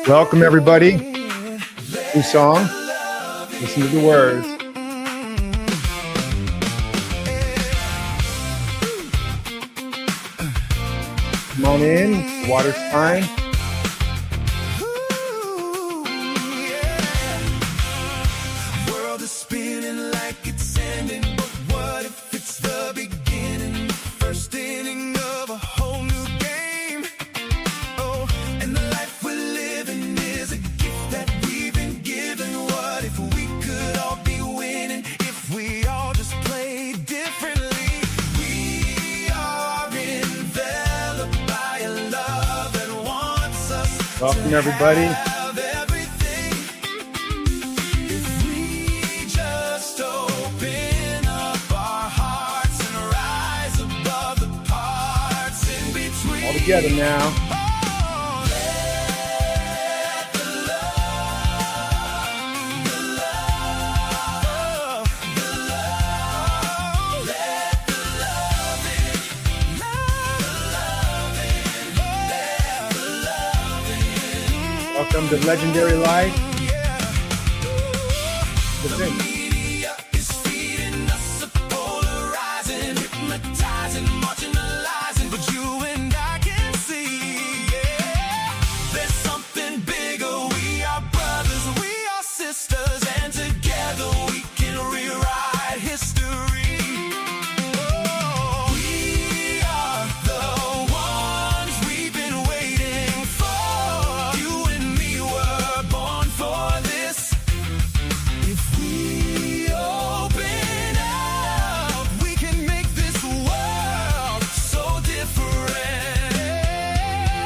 Welcome, everybody. New song. Listen to the words. Come on in. Water's fine. World is spinning like it's ending, but what if it's the beginning, the first inning of a whole new game? Oh, and the life we're living is a gift that we've been given. What if we could all be winning, if we all just played differently? We are enveloped by a love that wants us. Welcome, everybody. Together now. Welcome to Legendary Life.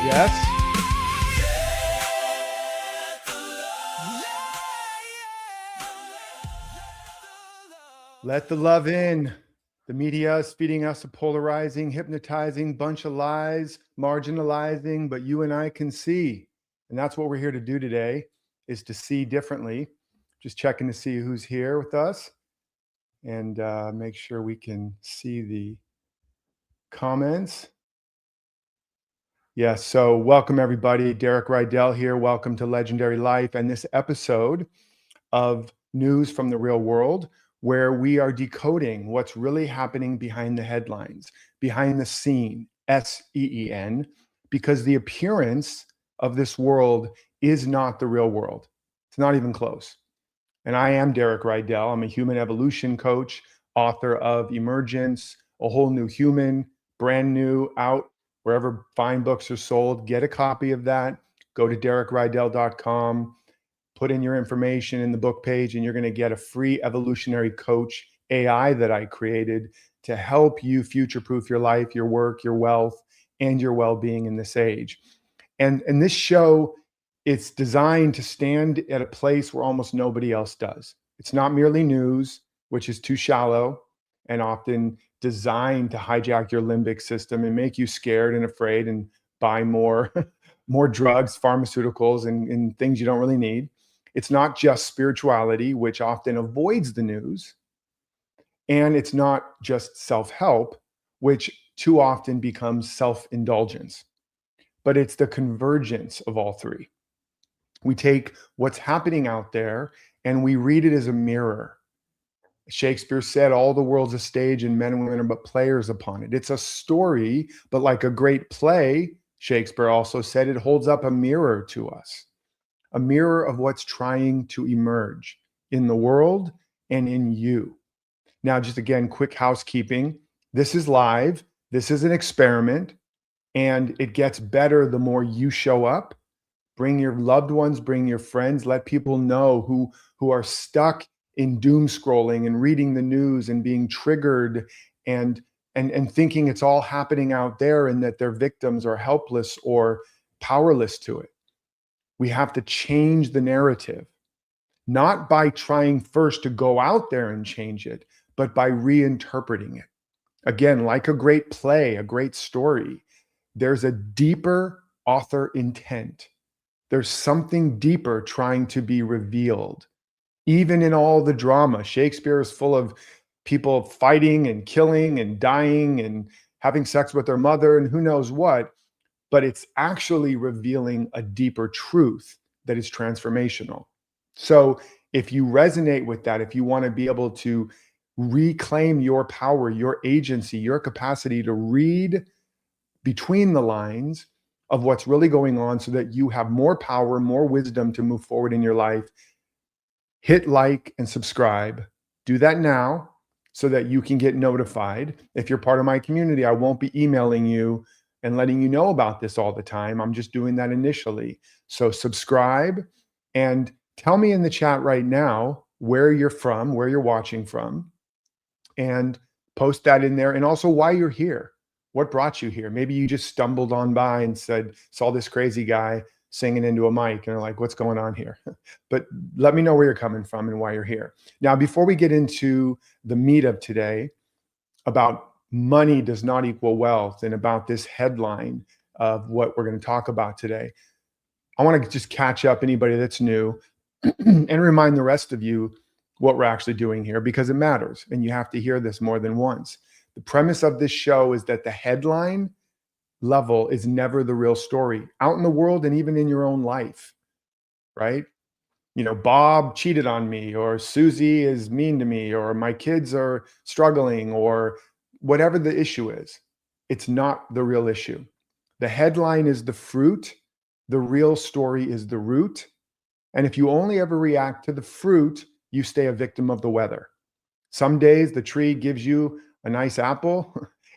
Yes. Let the love in. The media is feeding us a polarizing, hypnotizing bunch of lies, marginalizing, but you and I can see. And that's what we're here to do today, is to see differently. Just checking to see who's here with us and make sure we can see the comments. Yes, so welcome everybody. Derek Rydall here. Welcome to Legendary Life and this episode of News from the Real World, where we are decoding what's really happening behind the headlines, behind the scene, SEEN, because the appearance of this world is not the real world. It's not even close. And I am Derek Rydall. I'm a human evolution coach, author of Emergence, A Whole New Human, brand new, out wherever fine books are sold. Get a copy of that. Go to DerekRydall.com, put in your information in the book page, and you're going to get a free evolutionary coach AI that I created to help you future-proof your life, your work, your wealth, and your well-being in this age. And this show, it's designed to stand at a place where almost nobody else does. It's not merely news, which is too shallow and often designed to hijack your limbic system and make you scared and afraid and buy more, more drugs, pharmaceuticals, and things you don't really need. It's not just spirituality, which often avoids the news. And it's not just self-help, which too often becomes self-indulgence. But it's the convergence of all three. We take what's happening out there and we read it as a mirror. Shakespeare said, all the world's a stage and men and women are but players upon it. It's a story, but like a great play, Shakespeare also said, it holds up a mirror to us, a mirror of what's trying to emerge in the world and in you. Now, just again, quick housekeeping. This is live. This is an experiment, and it gets better the more you show up. Bring your loved ones, bring your friends, let people know who are stuck in doom scrolling and reading the news and being triggered and thinking it's all happening out there and that their victims are helpless or powerless to it. We have to change the narrative, not by trying first to go out there and change it, but by reinterpreting it. Again, like a great play, a great story, there's a deeper author intent. There's something deeper trying to be revealed. Even in all the drama, Shakespeare is full of people fighting and killing and dying and having sex with their mother and who knows what, but it's actually revealing a deeper truth that is transformational. So if you resonate with that, if you want to be able to reclaim your power, your agency, your capacity to read between the lines of what's really going on so that you have more power, more wisdom to move forward in your life, hit like and subscribe. Do that now so that you can get notified. If you're part of my community, I won't be emailing you and letting you know about this all the time. I'm just doing that initially. So subscribe and tell me in the chat right now where you're from, where you're watching from, and post that in there. And also why you're here. What brought you here? Maybe you just stumbled on by and saw this crazy guy singing into a mic and are like, what's going on here? But let me know where you're coming from and why you're here. Now, before we get into the meat of today about money does not equal wealth and about this headline of what we're going to talk about today, I want to just catch up anybody that's new and remind the rest of you what we're actually doing here, because it matters and you have to hear this more than once. The premise of this show is that the headline level is never the real story out in the world and even in your own life, right? You know, Bob cheated on me, or Susie is mean to me, or my kids are struggling, or whatever the issue is. It's not the real issue. The headline is the fruit. The real story is the root. And if you only ever react to the fruit, you stay a victim of the weather. Some days the tree gives you a nice apple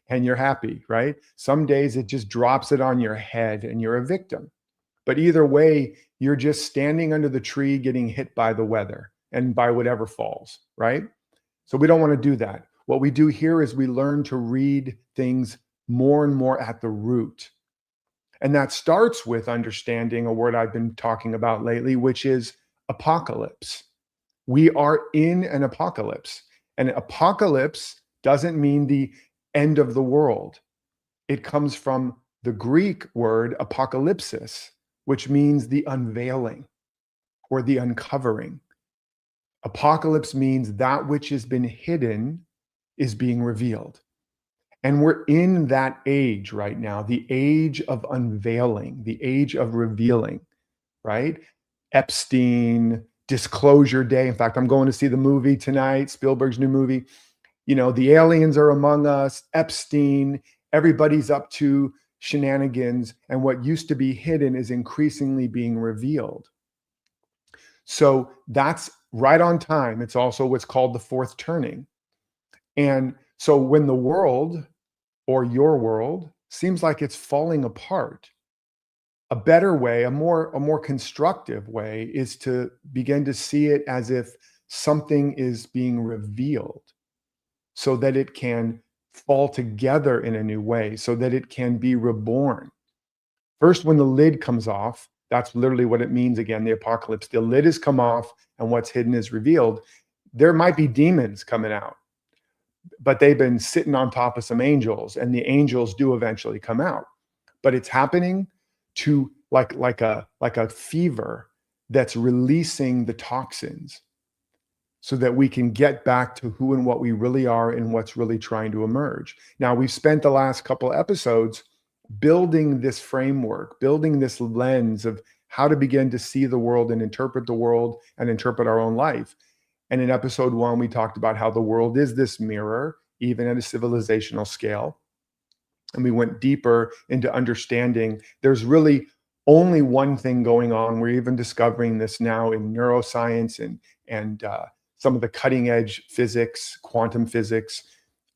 and you're happy, right? Some days it just drops it on your head and you're a victim. But either way, you're just standing under the tree getting hit by the weather and by whatever falls, right? So we don't want to do that. What we do here is we learn to read things more and more at the root. And that starts with understanding a word I've been talking about lately, which is apocalypse. We are in an apocalypse. And apocalypse doesn't mean the end of the world. It comes from the Greek word apocalypsis, which means the unveiling or the uncovering. Apocalypse means that which has been hidden is being revealed. And we're in that age right now, the age of unveiling, the age of revealing, right? Epstein, Disclosure Day. In fact, I'm going to see the movie tonight, Spielberg's new movie. You know, the aliens are among us, Epstein, everybody's up to shenanigans, and what used to be hidden is increasingly being revealed. So that's right on time. It's also what's called the fourth turning. And so when the world or your world seems like it's falling apart, a better way, a more constructive way is to begin to see it as if something is being revealed so that it can fall together in a new way, so that it can be reborn. First, when the lid comes off, that's literally what it means again, the apocalypse. The lid has come off and what's hidden is revealed. There might be demons coming out, but they've been sitting on top of some angels, and the angels do eventually come out. But it's happening to like a fever that's releasing the toxins so that we can get back to who and what we really are and what's really trying to emerge. Now, we've spent the last couple episodes building this framework, building this lens of how to begin to see the world and interpret the world and interpret our own life. And in episode 1, we talked about how the world is this mirror, even at a civilizational scale. And we went deeper into understanding there's really only one thing going on. We're even discovering this now in neuroscience and some of the cutting edge physics, quantum physics,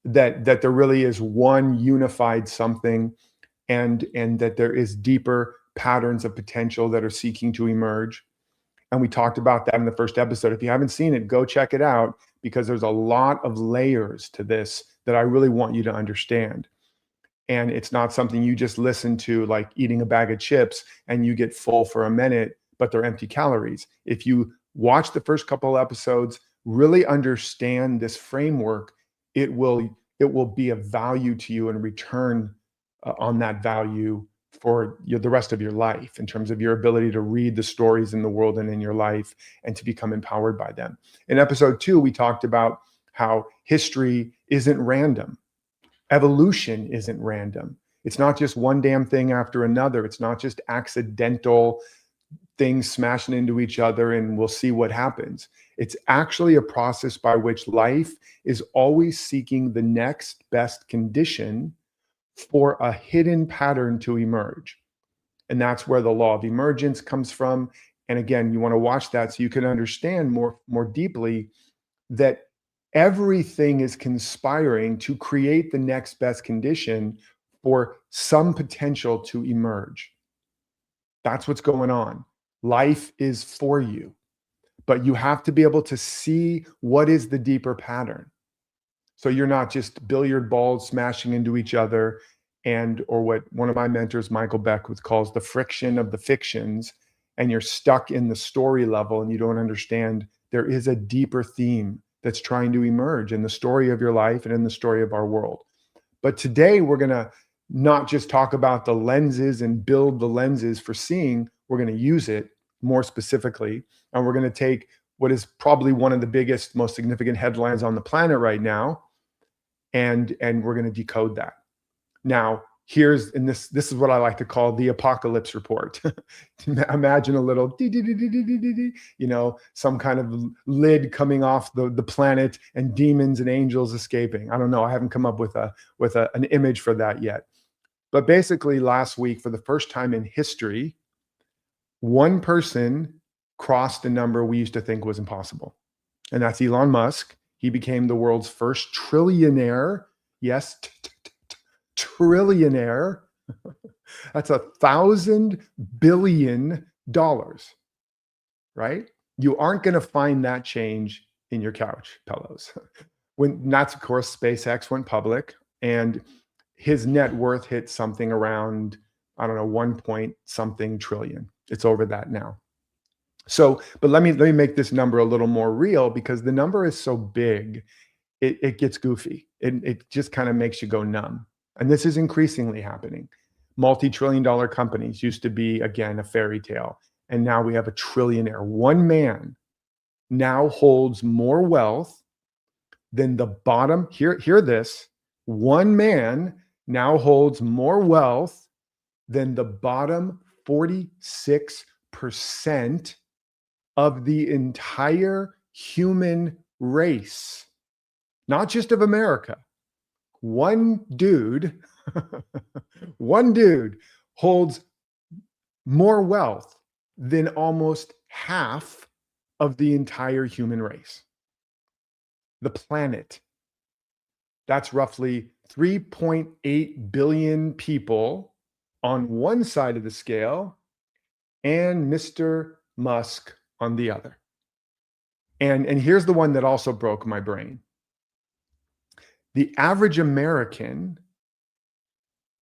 that there really is one unified something, and that there is deeper patterns of potential that are seeking to emerge. And we talked about that in the first episode. If you haven't seen it, go check it out, because there's a lot of layers to this that I really want you to understand. And it's not something you just listen to like eating a bag of chips and you get full for a minute, but they're empty calories. If you watch the first couple episodes, really understand this framework, it will be of value to you and return on that value for the rest of your life, in terms of your ability to read the stories in the world and in your life and to become empowered by them. In episode 2, we talked about how history isn't random. Evolution isn't random. It's not just one damn thing after another. It's not just accidental things smashing into each other and we'll see what happens. It's actually a process by which life is always seeking the next best condition for a hidden pattern to emerge. And that's where the law of emergence comes from. And again, you want to watch that so you can understand more deeply that everything is conspiring to create the next best condition for some potential to emerge. That's what's going on. Life is for you, but you have to be able to see what is the deeper pattern. So you're not just billiard balls smashing into each other or what one of my mentors, Michael Beckwith, calls the friction of the fictions, and you're stuck in the story level and you don't understand there is a deeper theme that's trying to emerge in the story of your life and in the story of our world. But today we're going to not just talk about the lenses and build the lenses for seeing, we're going to use it more specifically. And we're going to take what is probably one of the biggest, most significant headlines on the planet right now, and we're going to decode that. Now, this is what I like to call the apocalypse report. Imagine a little, some kind of lid coming off the planet and demons and angels escaping. I don't know. I haven't come up with an image for that yet. But basically, last week, for the first time in history, one person crossed a number we used to think was impossible. And that's Elon Musk. He became the world's first trillionaire. Yes, trillionaire. That's $1,000 billion, right? You aren't going to find that change in your couch pillows. That's, of course, SpaceX went public, and his net worth hit something around, I don't know, 1 point something trillion. It's over that now. So, but let me make this number a little more real, because the number is so big, it gets goofy. It just kind of makes you go numb. And this is increasingly happening. Multi-trillion-dollar companies used to be, again, a fairy tale. And now we have a trillionaire. One man now holds more wealth than the bottom. Hear this. One man now holds more wealth than the bottom 46% of the entire human race. Not just of America. One dude holds more wealth than almost half of the entire human race. The planet. That's roughly 3.8 billion people on one side of the scale, and Mr. Musk on the other. And here's the one that also broke my brain. The average American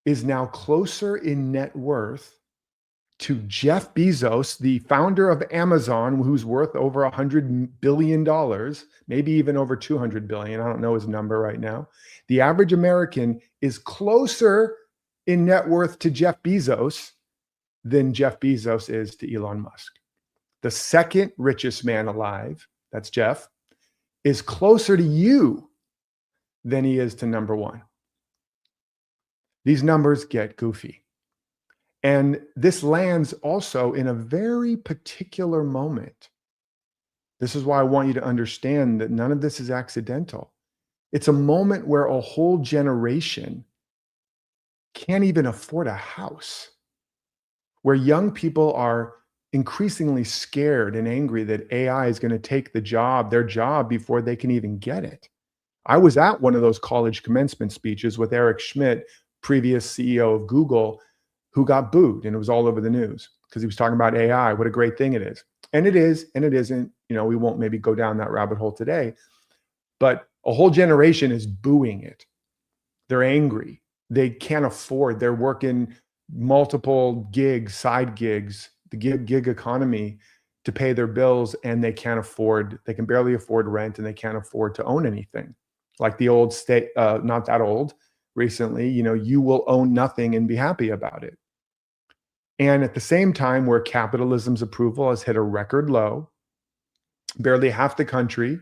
is now closer in net worth to Jeff Bezos, the founder of Amazon, who's worth over $100 billion, maybe even over 200 billion. I don't know his number right now. The average American is closer in net worth to Jeff Bezos than Jeff Bezos is to Elon Musk. The second richest man alive, that's Jeff, is closer to you than he is to number one. These numbers get goofy. And this lands also in a very particular moment. This is why I want you to understand that none of this is accidental. It's a moment where a whole generation can't even afford a house, where young people are increasingly scared and angry that AI is going to take their job before they can even get it. I was at one of those college commencement speeches with Eric Schmidt, previous CEO of Google, who got booed, and it was all over the news because he was talking about AI, what a great thing it is. And it is, and it isn't. We won't maybe go down that rabbit hole today, but a whole generation is booing it. They're angry. They can't afford. They're working multiple gigs, side gigs, the gig economy to pay their bills, and they can barely afford rent, and they can't afford to own anything. Like the old state, not that old, recently, you will own nothing and be happy about it. And at the same time, where capitalism's approval has hit a record low, barely half the country,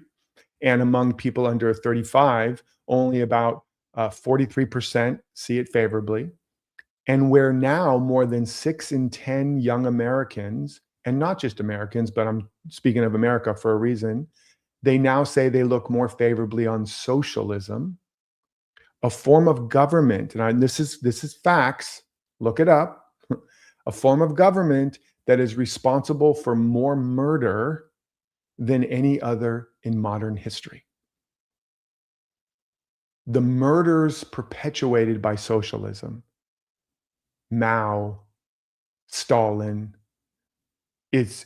and among people under 35, only about 43% see it favorably. And where now more than 6 in 10 young Americans and not just Americans, but I'm speaking of America for a reason, they now say they look more favorably on socialism, a form of government, and this is facts, look it up, a form of government that is responsible for more murder than any other in modern history. The murders perpetuated by socialism, Mao, Stalin, it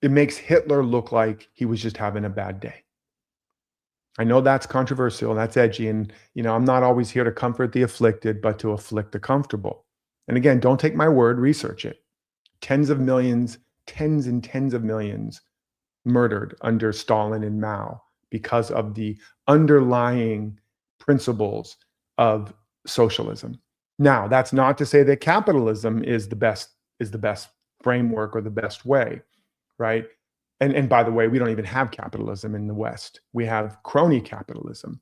makes Hitler look like he was just having a bad day. I know that's controversial, that's edgy, and I'm not always here to comfort the afflicted, but to afflict the comfortable. And again, don't take my word, research it. Tens of millions, tens and tens of millions murdered under Stalin and Mao because of the underlying principles of socialism. Now, that's not to say that capitalism is the best framework or the best way, right? And by the way, we don't even have capitalism in the West. We have crony capitalism.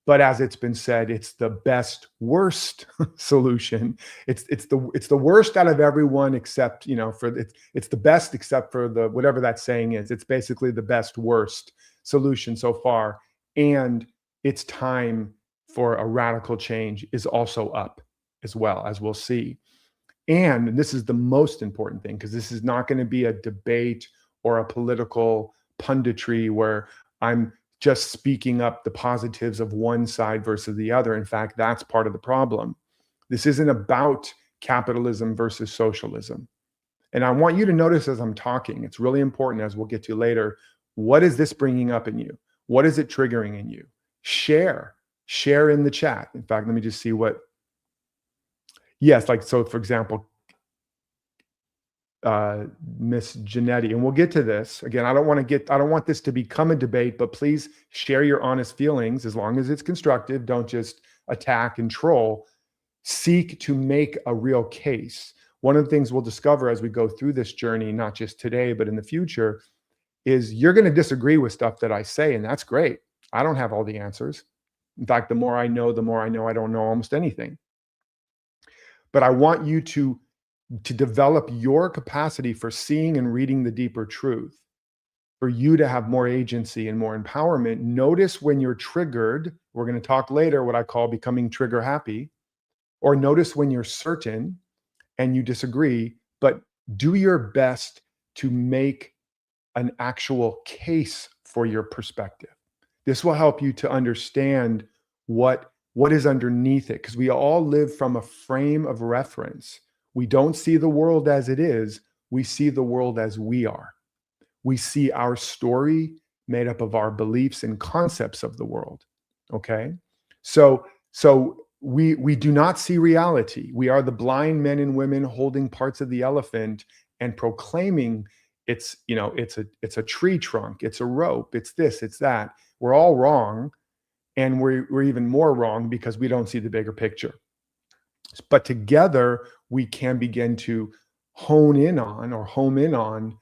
But as it's been said, it's the best worst solution. It's the worst out of everyone except, it's the best except for the whatever that saying is. It's basically the best worst solution so far. And its time for a radical change is also up as well, as we'll see. And this is the most important thing, because this is not going to be a debate or a political punditry where I'm just speaking up the positives of one side versus the other. In fact, that's part of the problem. This isn't about capitalism versus socialism. And I want you to notice as I'm talking, it's really important, as we'll get to later, what is this bringing up in you? What is it triggering in you? Share in the chat. In fact, let me just see what, yes, so for example, Miss Janetti, and we'll get to this again. I don't want this to become a debate, but please share your honest feelings as long as it's constructive. Don't just attack and troll. Seek to make a real case. One of the things we'll discover as we go through this journey, not just today, but in the future, is you're going to disagree with stuff that I say, and that's great. I don't have all the answers. In fact, the more I know I don't know almost anything. But I want you to develop your capacity for seeing and reading the deeper truth, for you to have more agency and more empowerment. Notice when you're triggered. We're going to talk later what I call becoming trigger happy, or notice when you're certain and you disagree, but do your best to make an actual case for your perspective. This will help you to understand what is underneath it, because we all live from a frame of reference. We don't see the world as it is. We see the world as we are. We see our story made up of our beliefs and concepts of the world. Okay? So we do not see reality. We are the blind men and women holding parts of the elephant and proclaiming it's a tree trunk, it's a rope, it's this, it's that. We're all wrong, and we're even more wrong because we don't see the bigger picture. But together, we can begin to home in on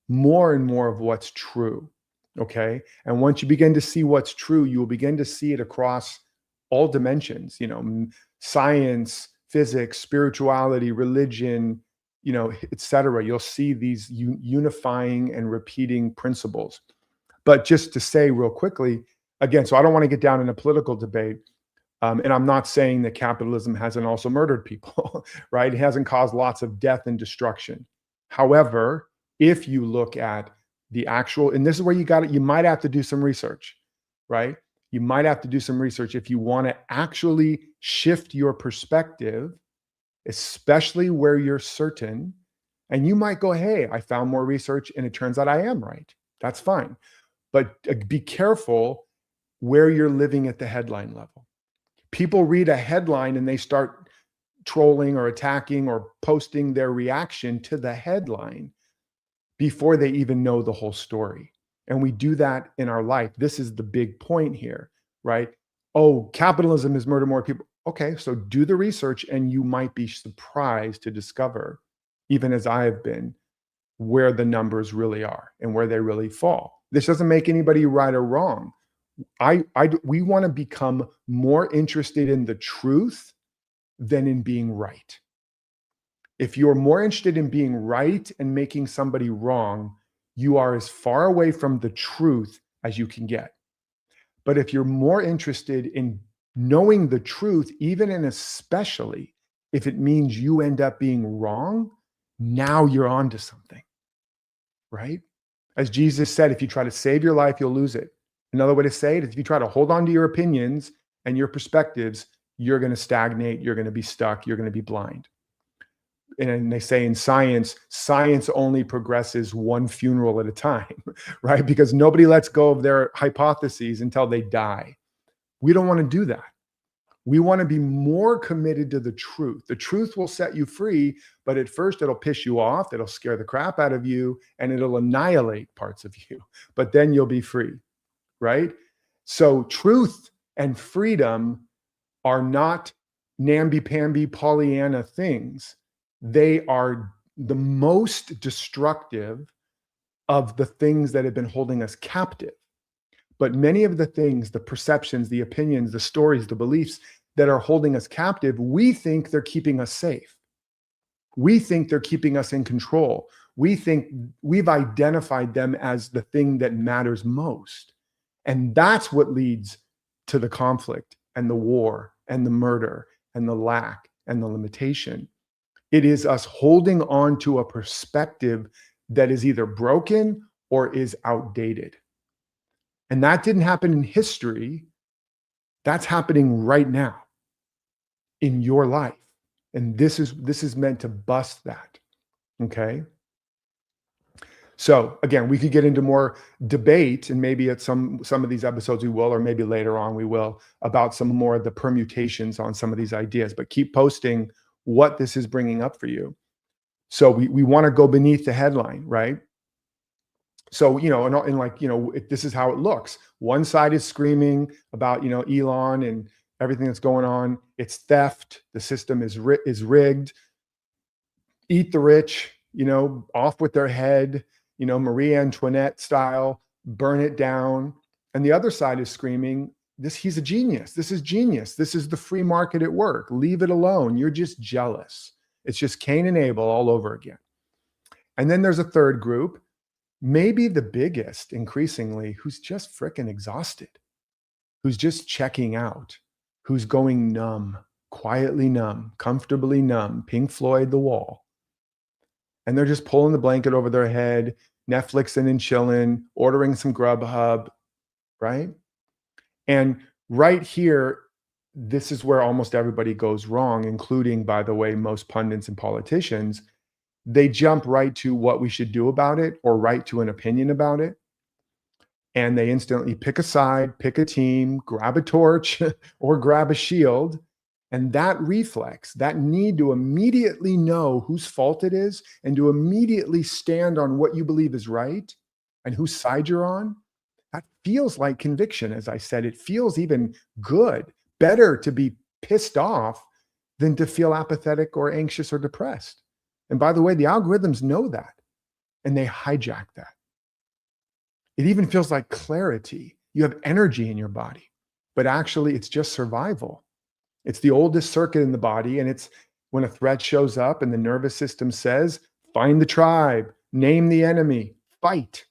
more and more of what's true, okay? And once you begin to see what's true, you will begin to see it across all dimensions, science, physics, spirituality, religion, etc. You'll see these unifying and repeating principles. But just to say real quickly, again, so I don't want to get down in a political debate, and I'm not saying that capitalism hasn't also murdered people, right? It hasn't caused lots of death and destruction. However, if you look at the actual, and this is where you might have to do some research, right? You might have to do some research if you want to actually shift your perspective, especially where you're certain. And you might go, hey, I found more research and it turns out I am right. That's fine. But be careful where you're living at the headline level. People read a headline and they start trolling or attacking or posting their reaction to the headline before they even know the whole story. And we do that in our life. This is the big point here, right? Oh, capitalism has murdered more people. Okay, so do the research and you might be surprised to discover, even as I have been, where the numbers really are and where they really fall. This doesn't make anybody right or wrong. We want to become more interested in the truth than in being right. If you're more interested in being right and making somebody wrong, you are as far away from the truth as you can get. But if you're more interested in knowing the truth, even and especially if it means you end up being wrong, now you're onto something, right? As Jesus said, if you try to save your life, you'll lose it. Another way to say it is if you try to hold on to your opinions and your perspectives, you're going to stagnate, you're going to be stuck, you're going to be blind. And they say in science, science only progresses one funeral at a time, right? Because nobody lets go of their hypotheses until they die. We don't want to do that. We want to be more committed to the truth. The truth will set you free, but at first it'll piss you off, it'll scare the crap out of you, and it'll annihilate parts of you. But then you'll be free, right? So truth and freedom are not namby-pamby Pollyanna things. They are the most destructive of the things that have been holding us captive. But many of the things, the perceptions, the opinions, the stories, the beliefs that are holding us captive, we think they're keeping us safe. We think they're keeping us in control. We think we've identified them as the thing that matters most. And that's what leads to the conflict and the war and the murder and the lack and the limitation. It is us holding on to a perspective that is either broken or is outdated. And that didn't happen in history. That's happening right now in your life. And this is meant to bust that. Okay? So again, we could get into more debate, and maybe at some of these episodes we will, or maybe later on we will, about some more of the permutations on some of these ideas. But keep posting what this is bringing up for you. So we want to go beneath the headline, right? So, and like, this is how it looks. One side is screaming about, Elon and everything that's going on. It's theft. The system is rigged. Eat the rich, off with their head, Marie Antoinette style, burn it down. And the other side is screaming, he's a genius. This is genius. This is the free market at work. Leave it alone. You're just jealous. It's just Cain and Abel all over again. And then there's a third group, maybe the biggest increasingly, who's just freaking exhausted, who's just checking out, who's going numb, quietly numb, comfortably numb, Pink Floyd, The Wall. And they're just pulling the blanket over their head, Netflixing and chilling, ordering some Grubhub, right? And right here, this is where almost everybody goes wrong, including, by the way, most pundits and politicians. They jump right to what we should do about it, or right to an opinion about it. And they instantly pick a side, pick a team, grab a torch, or grab a shield. And that reflex, that need to immediately know whose fault it is and to immediately stand on what you believe is right and whose side you're on, that feels like conviction. As I said, it feels even good, better to be pissed off than to feel apathetic or anxious or depressed. And by the way, the algorithms know that, and they hijack that. It even feels like clarity. You have energy in your body, but actually it's just survival. It's the oldest circuit in the body, and it's when a threat shows up and the nervous system says, find the tribe, name the enemy, fight,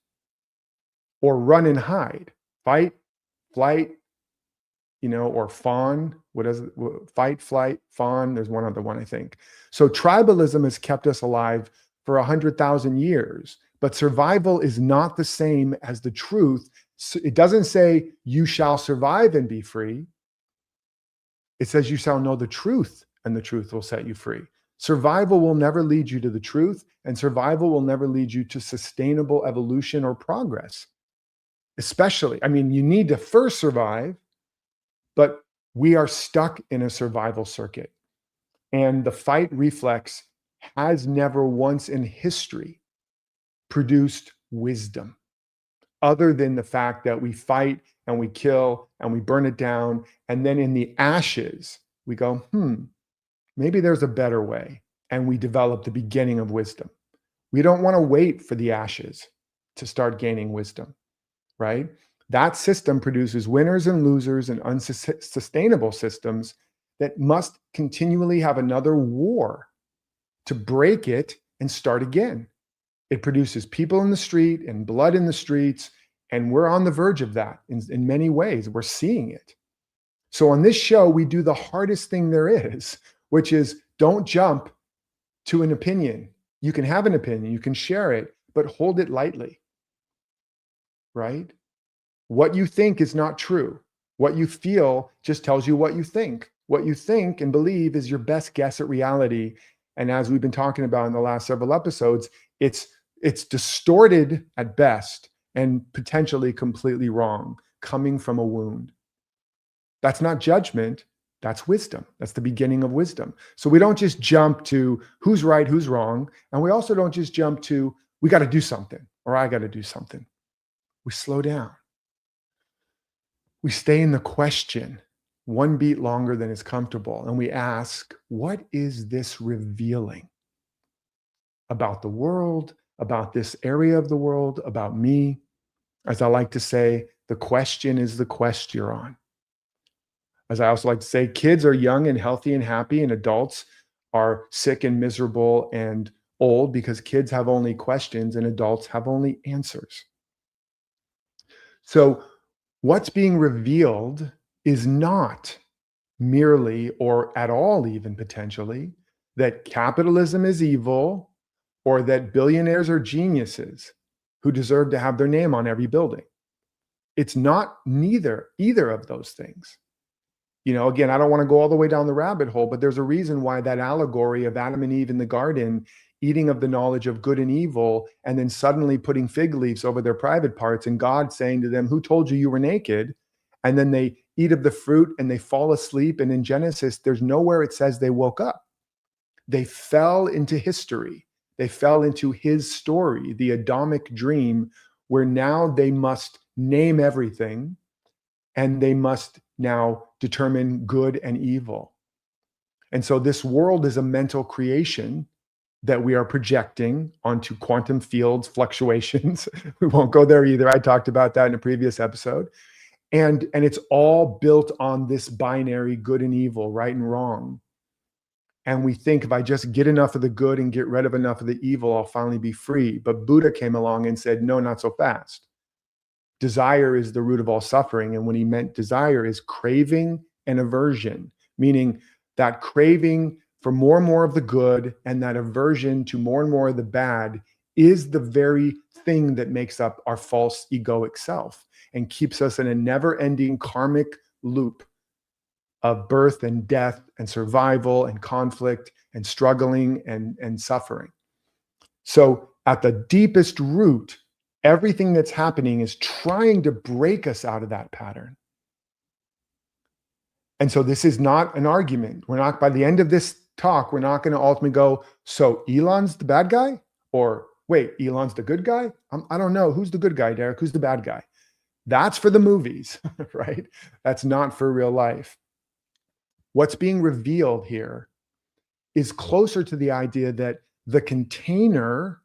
or run and hide. Fight, flight, or fawn. What is it? Fight, flight, fawn. There's one other one, I think. So tribalism has kept us alive for 100,000 years, but survival is not the same as the truth. It doesn't say you shall survive and be free. It says you shall know the truth, and the truth will set you free. Survival will never lead you to the truth, and survival will never lead you to sustainable evolution or progress. Especially, you need to first survive, but we are stuck in a survival circuit. And the fight reflex has never once in history produced wisdom, other than the fact that we fight and we kill and we burn it down. And then in the ashes, we go, maybe there's a better way. And we develop the beginning of wisdom. We don't want to wait for the ashes to start gaining wisdom, right? That system produces winners and losers and unsustainable systems that must continually have another war to break it and start again. It produces people in the street and blood in the streets, and we're on the verge of that in many ways. We're seeing it. So on this show, we do the hardest thing there is, which is don't jump to an opinion. You can have an opinion, you can share it, but hold it lightly, right? What you think is not true. What you feel just tells you what you think. What you think and believe is your best guess at reality. And as we've been talking about in the last several episodes, it's distorted at best and potentially completely wrong, coming from a wound. That's not judgment, that's wisdom. That's the beginning of wisdom. So we don't just jump to who's right, who's wrong. And we also don't just jump to, we got to do something, or I got to do something. We slow down. We stay in the question one beat longer than is comfortable. And we ask, what is this revealing about the world, about this area of the world, about me? As I like to say, the question is the quest you're on. As I also like to say, kids are young and healthy and happy, and adults are sick and miserable and old because kids have only questions and adults have only answers. So what's being revealed is not merely, or at all even potentially, that capitalism is evil or that billionaires are geniuses who deserve to have their name on every building. It's not either of those things. You know, again, I don't want to go all the way down the rabbit hole, but there's a reason why that allegory of Adam and Eve in the garden, eating of the knowledge of good and evil, and then suddenly putting fig leaves over their private parts, and God saying to them, who told you were naked? And then they eat of the fruit and they fall asleep. And in Genesis, there's nowhere it says they woke up. They fell into history. They fell into his story, the Adamic dream, where now they must name everything and they must now determine good and evil. And so this world is a mental creation that we are projecting onto quantum fields fluctuations. We won't go there either. I talked about that in a previous episode. And it's all built on this binary good and evil, right and wrong. And we think if I just get enough of the good and get rid of enough of the evil, I'll finally be free. But Buddha came along and said, no, not so fast. Desire is the root of all suffering. And when he meant desire is craving and aversion, meaning that craving for more and more of the good and that aversion to more and more of the bad is the very thing that makes up our false egoic self and keeps us in a never-ending karmic loop of birth and death and survival and conflict and struggling and suffering. So at the deepest root, everything that's happening is trying to break us out of that pattern. And so this is not an argument. We're not, by the end of this talk, we're not going to ultimately go, so Elon's the bad guy? Or wait, Elon's the good guy? I don't know. Who's the good guy, Derek? Who's the bad guy? That's for the movies, right? That's not for real life. What's being revealed here is closer to the idea that the container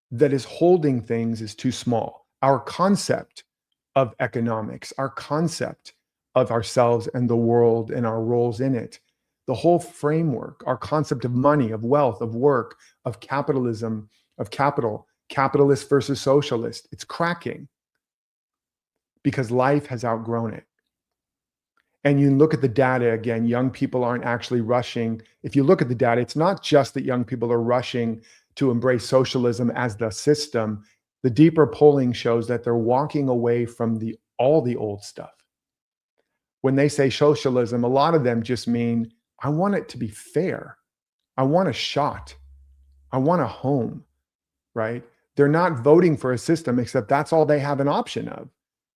that is holding things is too small. Our concept of economics, our concept of ourselves and the world and our roles in it, the whole framework, our concept of money, of wealth, of work, of capitalism, of capital, capitalist versus socialist, it's cracking because life has outgrown it. And you look at the data again, young people aren't actually rushing. If you look at the data, it's not just that young people are rushing to embrace socialism as the system. The deeper polling shows that they're walking away from all the old stuff. When they say socialism, a lot of them just mean, I want it to be fair. I want a shot. I want a home, right? They're not voting for a system, except that's all they have an option of.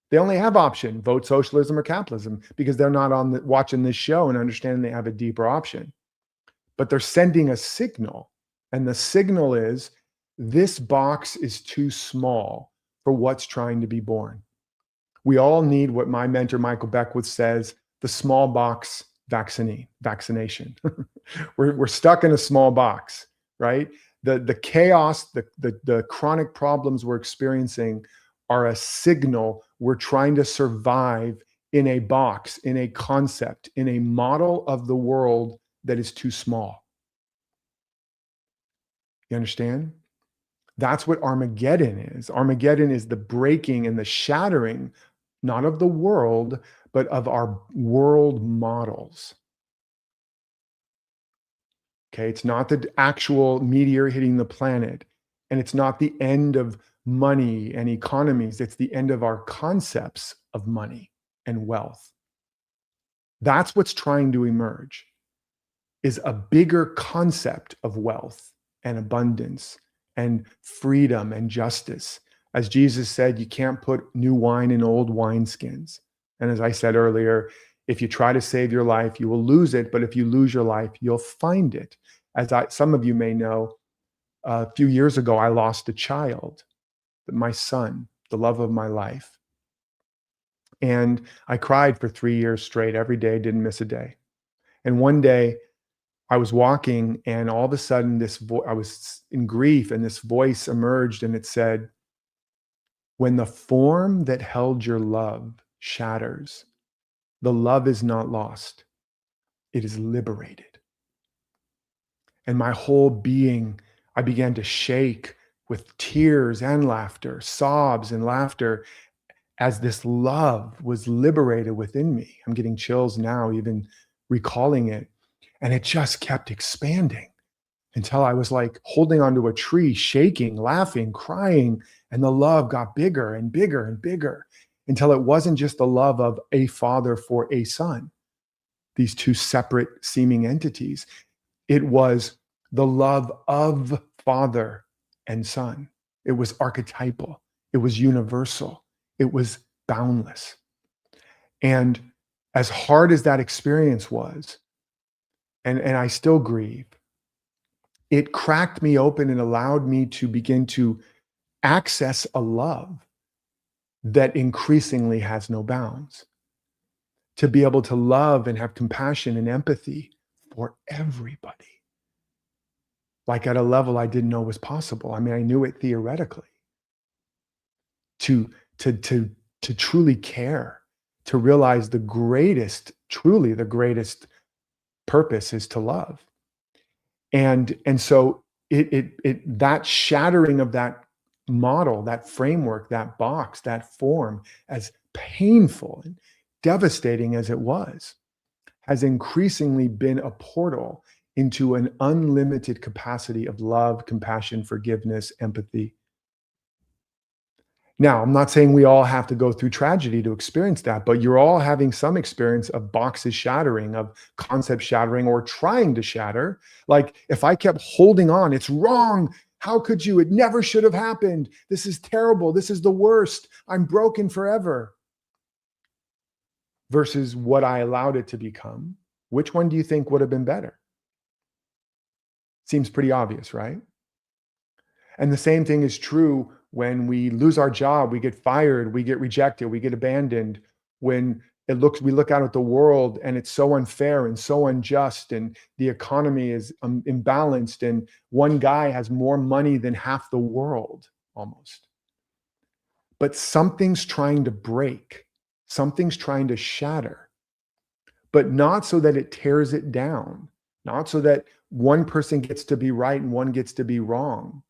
They only have option, vote socialism or capitalism, because they're not watching this show and understanding they have a deeper option. But they're sending a signal. And the signal is, this box is too small for what's trying to be born. We all need what my mentor, Michael Beckwith, says, the small box vaccination. We're stuck in a small box, right? The chaos, the chronic problems we're experiencing are a signal we're trying to survive in a box, in a concept, in a model of the world that is too small. You understand? That's what Armageddon is. Armageddon is the breaking and the shattering, not of the world, but of our world models. Okay, it's not the actual meteor hitting the planet, and it's not the end of money and economies. It's the end of our concepts of money and wealth. That's what's trying to emerge, is a bigger concept of wealth and abundance and freedom and justice. As Jesus said, you can't put new wine in old wineskins. And as I said earlier, if you try to save your life, you will lose it. But if you lose your life, you'll find it. Some of you may know, a few years ago, I lost a child, my son, the love of my life. And I cried for 3 years straight, every day, didn't miss a day. And one day I was walking, and all of a sudden I was in grief, and this voice emerged, and it said, "When the form that held your love shatters, the love is not lost, it is liberated." And my whole being, I began to shake with tears and laughter, sobs and laughter, as this love was liberated within me. I'm getting chills now, even recalling it. And it just kept expanding until I was like holding onto a tree, shaking, laughing, crying. And the love got bigger and bigger and bigger until it wasn't just the love of a father for a son, these two separate seeming entities. It was the love of father and son. It was archetypal. It was universal. It was boundless. And as hard as that experience was, and I still grieve, it cracked me open and allowed me to begin to access a love that increasingly has no bounds. To be able to love and have compassion and empathy for everybody, like at a level I didn't know was possible. I mean, I knew it theoretically. To truly care, to realize truly the greatest purpose is to love. And so that shattering of that model, that framework, that box, that form, as painful and devastating as it was, has increasingly been a portal into an unlimited capacity of love, compassion, forgiveness, empathy. Now, I'm not saying we all have to go through tragedy to experience that, but you're all having some experience of boxes shattering, of concept shattering, or trying to shatter. Like, if I kept holding on, it's wrong. How could you? It never should have happened. This is terrible. This is the worst. I'm broken forever. Versus what I allowed it to become. Which one do you think would have been better? Seems pretty obvious, right? And the same thing is true when we lose our job, we get fired, we get rejected, we get abandoned. When we look out at the world and it's so unfair and so unjust, and the economy is imbalanced, and one guy has more money than half the world almost. But something's trying to break, something's trying to shatter, but not so that it tears it down, not so that one person gets to be right and one gets to be wrong.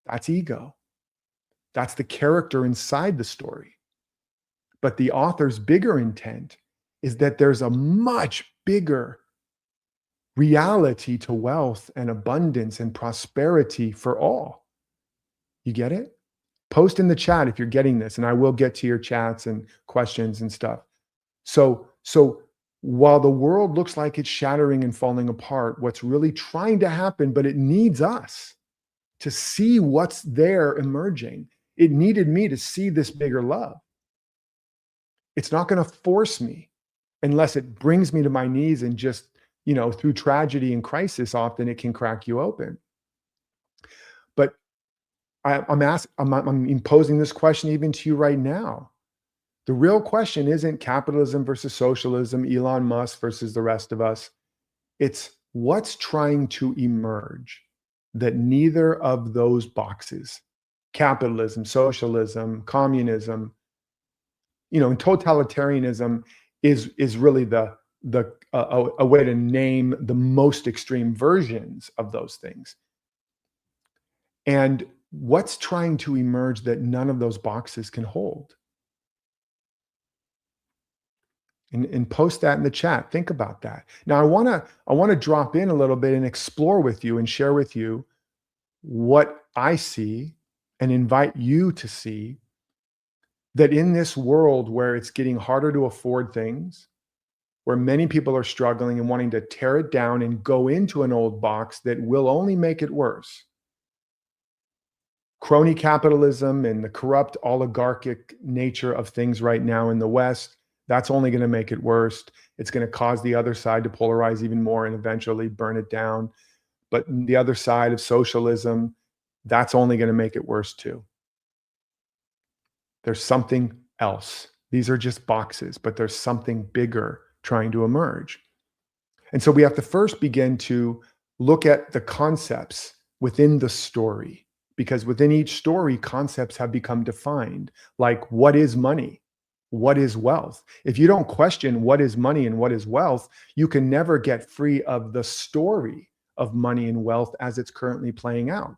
That's ego. That's the character inside the story. But the author's bigger intent is that there's a much bigger reality to wealth and abundance and prosperity for all. You get it? Post in the chat if you're getting this, and I will get to your chats and questions and stuff. So while the world looks like it's shattering and falling apart, what's really trying to happen, but it needs us to see what's there emerging. It needed me to see this bigger love. It's not going to force me unless it brings me to my knees, and just, through tragedy and crisis, often it can crack you open. But I'm imposing this question even to you right now. The real question isn't capitalism versus socialism, Elon Musk versus the rest of us. It's what's trying to emerge that neither of those boxes, capitalism, socialism, communism, and totalitarianism is really a way to name the most extreme versions of those things. And what's trying to emerge that none of those boxes can hold? And post that in the chat. Think about that. Now, I want to drop in a little bit and explore with you and share with you what I see and invite you to see that in this world where it's getting harder to afford things, where many people are struggling and wanting to tear it down and go into an old box that will only make it worse. Crony capitalism and the corrupt oligarchic nature of things right now in the West, that's only going to make it worse. It's going to cause the other side to polarize even more and eventually burn it down. But the other side of socialism, that's only going to make it worse too. There's something else. These are just boxes, but there's something bigger trying to emerge. And so we have to first begin to look at the concepts within the story, because within each story, concepts have become defined, like what is money? What is wealth? If you don't question what is money and what is wealth, you can never get free of the story of money and wealth as it's currently playing out.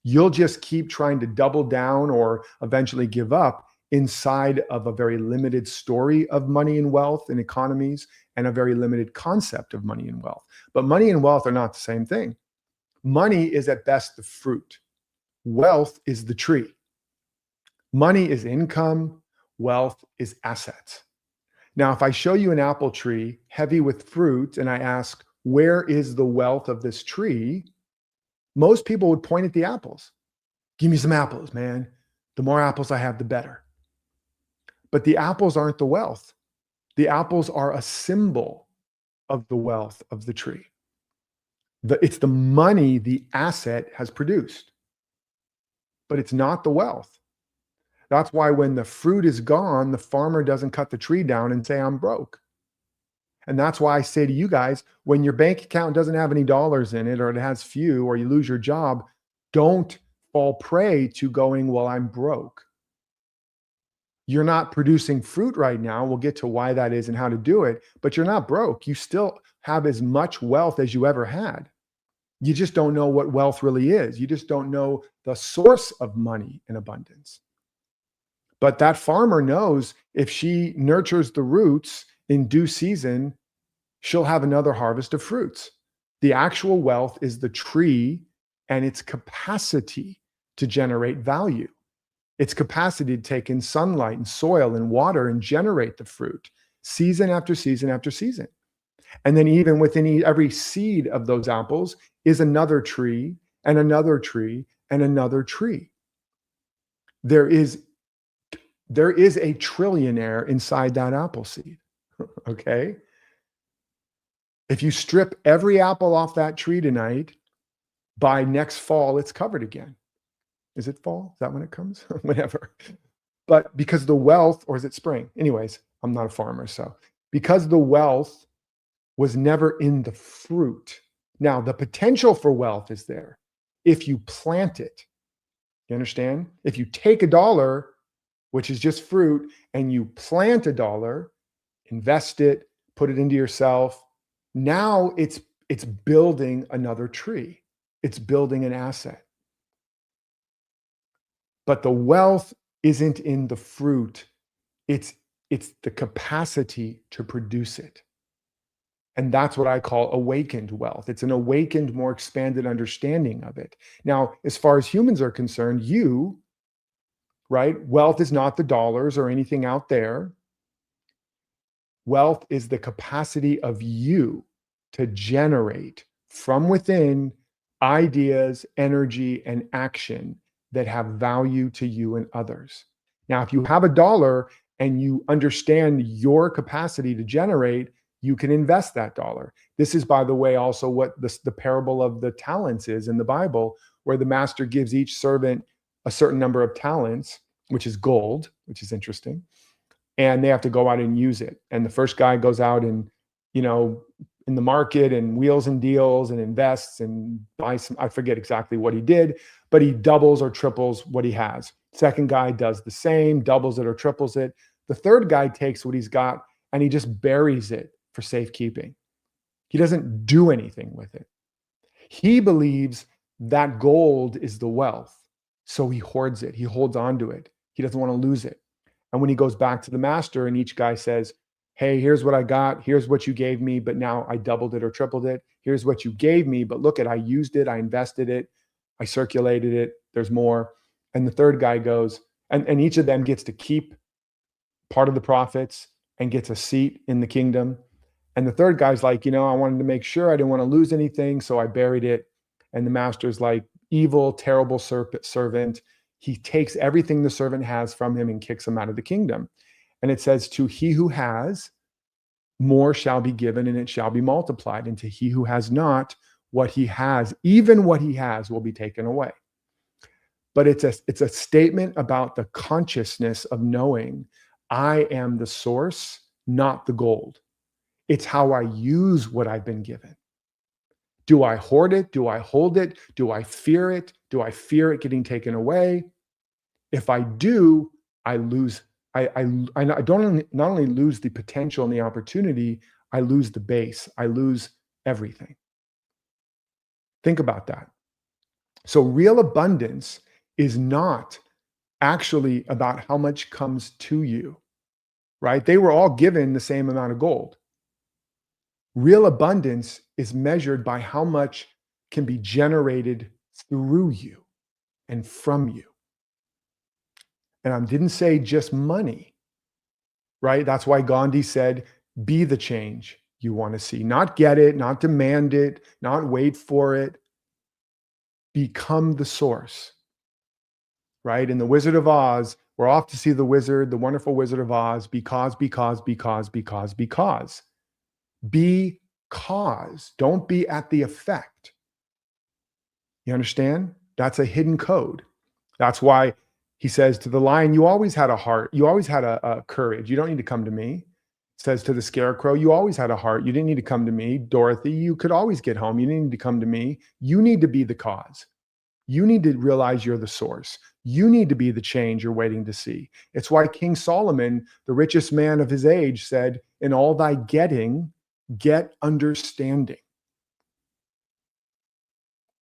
You'll just keep trying to double down or eventually give up inside of a very limited story of money and wealth and economies and a very limited concept of money and wealth. But money and wealth are not the same thing. Money is at best the fruit. Wealth is the tree. Money is income. Wealth is assets. Now, if I show you an apple tree heavy with fruit and I ask, where is the wealth of this tree? Most people would point at the apples. Give me some apples, man. The more apples I have, the better. But the apples aren't the wealth. The apples are a symbol of the wealth of the tree. It's the money the asset has produced, but it's not the wealth. That's why when the fruit is gone, the farmer doesn't cut the tree down and say, I'm broke. And that's why I say to you guys, when your bank account doesn't have any dollars in it, or it has few, or you lose your job, don't fall prey to going, well, I'm broke. You're not producing fruit right now. We'll get to why that is and how to do it, but you're not broke. You still have as much wealth as you ever had. You just don't know what wealth really is. You just don't know the source of money and abundance. But that farmer knows if she nurtures the roots in due season, she'll have another harvest of fruits. The actual wealth is the tree and its capacity to generate value. Its capacity to take in sunlight and soil and water and generate the fruit season after season after season. And then even within every seed of those apples is another tree and another tree and another tree. There is a trillionaire inside that apple seed. Okay? If you strip every apple off that tree tonight, by next fall, it's covered again. Is it fall? Is that when it comes? Whenever. But because the wealth, or is it spring? Anyways, I'm not a farmer. So because the wealth was never in the fruit. Now, the potential for wealth is there if you plant it. You understand? If you take $1, which is just fruit, and you plant $1, invest it, put it into yourself, now it's building another tree. It's building an asset. But the wealth isn't in the fruit. It's the capacity to produce it. And that's what I call awakened wealth. It's an awakened, more expanded understanding of it. Now, as far as humans are concerned, right? Wealth is not the dollars or anything out there. Wealth is the capacity of you to generate from within ideas, energy, and action that have value to you and others. Now, if you have $1 and you understand your capacity to generate, you can invest that $1. This is, by the way, also what the parable of the talents is in the Bible, where the master gives each servant a certain number of talents, which is gold, which is interesting. And they have to go out and use it. And the first guy goes out and, in the market and wheels and deals and invests and buys some, I forget exactly what he did, but he doubles or triples what he has. Second guy does the same, doubles it or triples it. The third guy takes what he's got and he just buries it for safekeeping. He doesn't do anything with it. He believes That gold is the wealth. So he hoards it. He holds on to it. He doesn't want to lose it. And when he goes back to the master and each guy says, hey, here's what I got. Here's what you gave me, but now I doubled it or tripled it. Here's what you gave me, but look at, I used it. I invested it. I circulated it. There's more. And the third guy goes, and each of them gets to keep part of the profits and gets a seat in the kingdom. And the third guy's like, I wanted to make sure I didn't want to lose anything, so I buried it. And the master's like, evil, terrible servant. He takes everything the servant has from him and kicks him out of the kingdom. And it says, to he who has, more shall be given and it shall be multiplied. And to he who has not, what he has, even what he has, will be taken away. But it's a statement about the consciousness of knowing I am the source, not the gold. It's how I use what I've been given. Do I hoard it? Do I hold it? Do I fear it? Do I fear it getting taken away? If I do, I lose. I don't not only lose the potential and the opportunity, I lose the base. I lose everything. Think about that. So real abundance is not actually about how much comes to you, right? They were all given the same amount of gold. Real abundance is measured by how much can be generated through you and from you. And I didn't say just money, right? That's why Gandhi said, be the change you want to see. Not get it, not demand it, not wait for it. Become the source, right? In The Wizard of Oz, we're off to see the wizard, the wonderful Wizard of Oz, because. Be cause. Don't be at the effect. You understand? That's a hidden code. That's why he says to the lion, you always had a heart. You always had a courage. You don't need to come to me. Says to the scarecrow, you always had a heart. You didn't need to come to me. Dorothy, you could always get home. You didn't need to come to me. You need to be the cause. You need to realize you're the source. You need to be the change you're waiting to see. It's why King Solomon, the richest man of his age, said, in all thy getting, get understanding.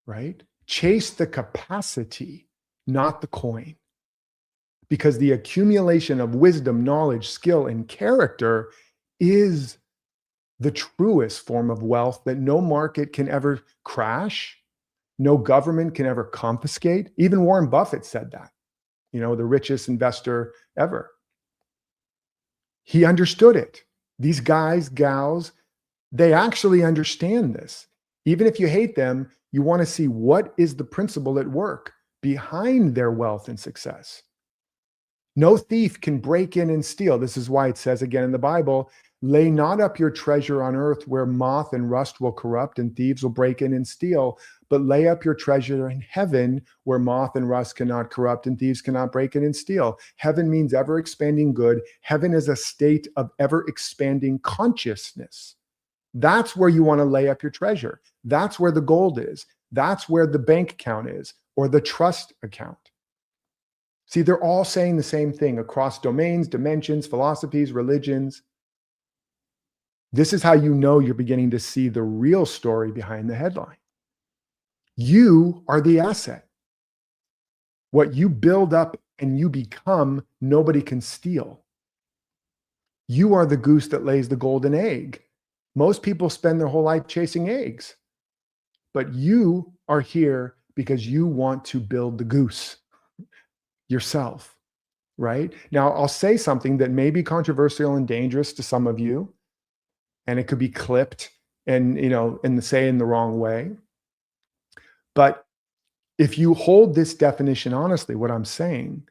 Right? Chase the capacity, not the coin. Because the accumulation of wisdom, knowledge, skill, and character is the truest form of wealth that no market can ever crash. No government can ever confiscate. Even Warren Buffett said that, the richest investor ever. He understood it. These guys, gals, they actually understand this. Even if you hate them, you want to see what is the principle at work behind their wealth and success. No thief can break in and steal. This is why it says again in the Bible, lay not up your treasure on earth where moth and rust will corrupt and thieves will break in and steal, but lay up your treasure in heaven where moth and rust cannot corrupt and thieves cannot break in and steal. Heaven means ever expanding good. Heaven is a state of ever expanding consciousness. That's where you want to lay up your treasure. That's where the gold is. That's where the bank account is, or the trust account. See, they're all saying the same thing across domains, dimensions, philosophies, religions. This is how you know you're beginning to see the real story behind the headline. You are the asset. What you build up and you become, nobody can steal. You are the goose that lays the golden egg. Most people spend their whole life chasing eggs, but you are here because you want to build the goose yourself, right? Now, I'll say something that may be controversial and dangerous to some of you, and it could be clipped and, say in the wrong way. But if you hold this definition honestly, what I'm saying,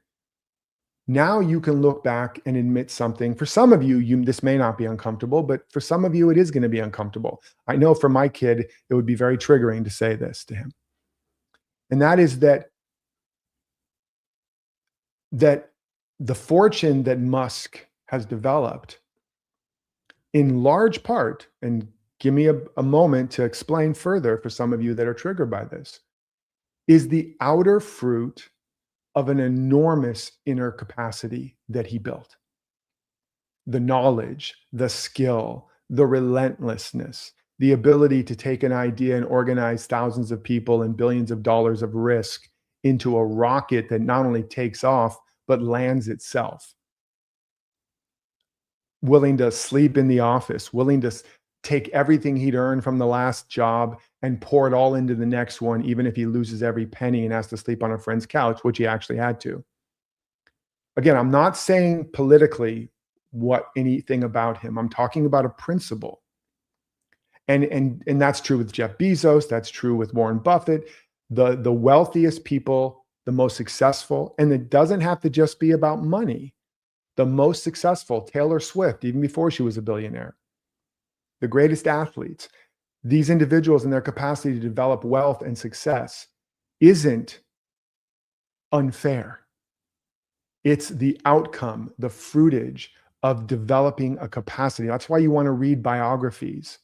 now you can look back and admit something. For some of you, this may not be uncomfortable, but for some of you, it is going to be uncomfortable. I know for my kid, it would be very triggering to say this to him. And that is that the fortune that Musk has developed, in large part, and give me a moment to explain further for some of you that are triggered by this, is the outer fruit of an enormous inner capacity that he built. The knowledge, the skill, the relentlessness, the ability to take an idea and organize thousands of people and billions of dollars of risk into a rocket that not only takes off, but lands itself. Willing to sleep in the office, willing to take everything he'd earned from the last job and pour it all into the next one, even if he loses every penny and has to sleep on a friend's couch, which he actually had to. Again, I'm not saying politically anything about him. I'm talking about a principle. And that's true with Jeff Bezos. That's true with Warren Buffett. The wealthiest people, the most successful, and it doesn't have to just be about money. The most successful, Taylor Swift, even before she was a billionaire, the greatest athletes, these individuals and their capacity to develop wealth and success isn't unfair. It's the outcome, the fruitage of developing a capacity. That's why you want to read biographies.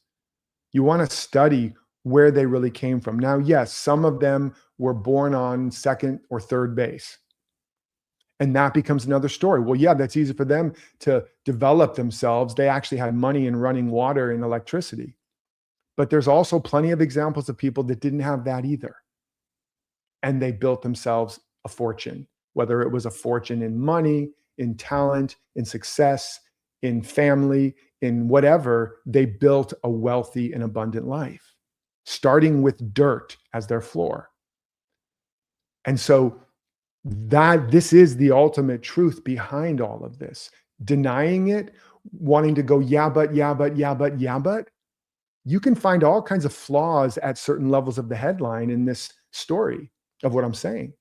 You want to study where they really came from. Now, yes, some of them were born on second or third base. And that becomes another story. Well, yeah, that's easy for them to develop themselves. They actually had money in running water and electricity. But there's also plenty of examples of people that didn't have that either. And they built themselves a fortune, whether it was a fortune in money, in talent, in success, in family, in whatever. They built a wealthy and abundant life, starting with dirt as their floor. And so this is the ultimate truth behind all of this. Denying it, wanting to go, yeah, but, you can find all kinds of flaws at certain levels of the headline in this story of what I'm saying.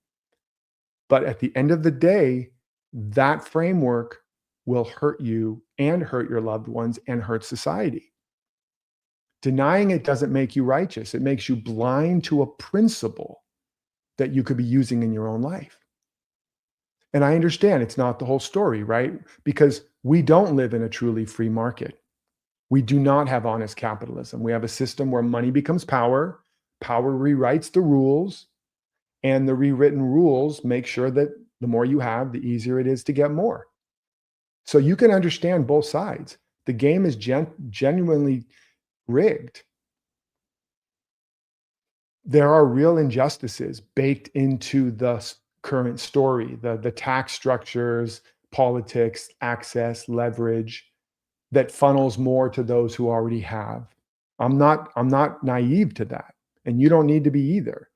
But at the end of the day, that framework will hurt you and hurt your loved ones and hurt society. Denying it doesn't make you righteous. It makes you blind to a principle that you could be using in your own life. And I understand it's not the whole story, right? Because we don't live in a truly free market. We do not have honest capitalism. We have a system where money becomes power, power rewrites the rules, and the rewritten rules make sure that the more you have, the easier it is to get more. So you can understand both sides. The game is genuinely rigged. There are real injustices baked into the current story, the tax structures, politics, access, leverage that funnels more to those who already have. I'm not naive to that, and you don't need to be either.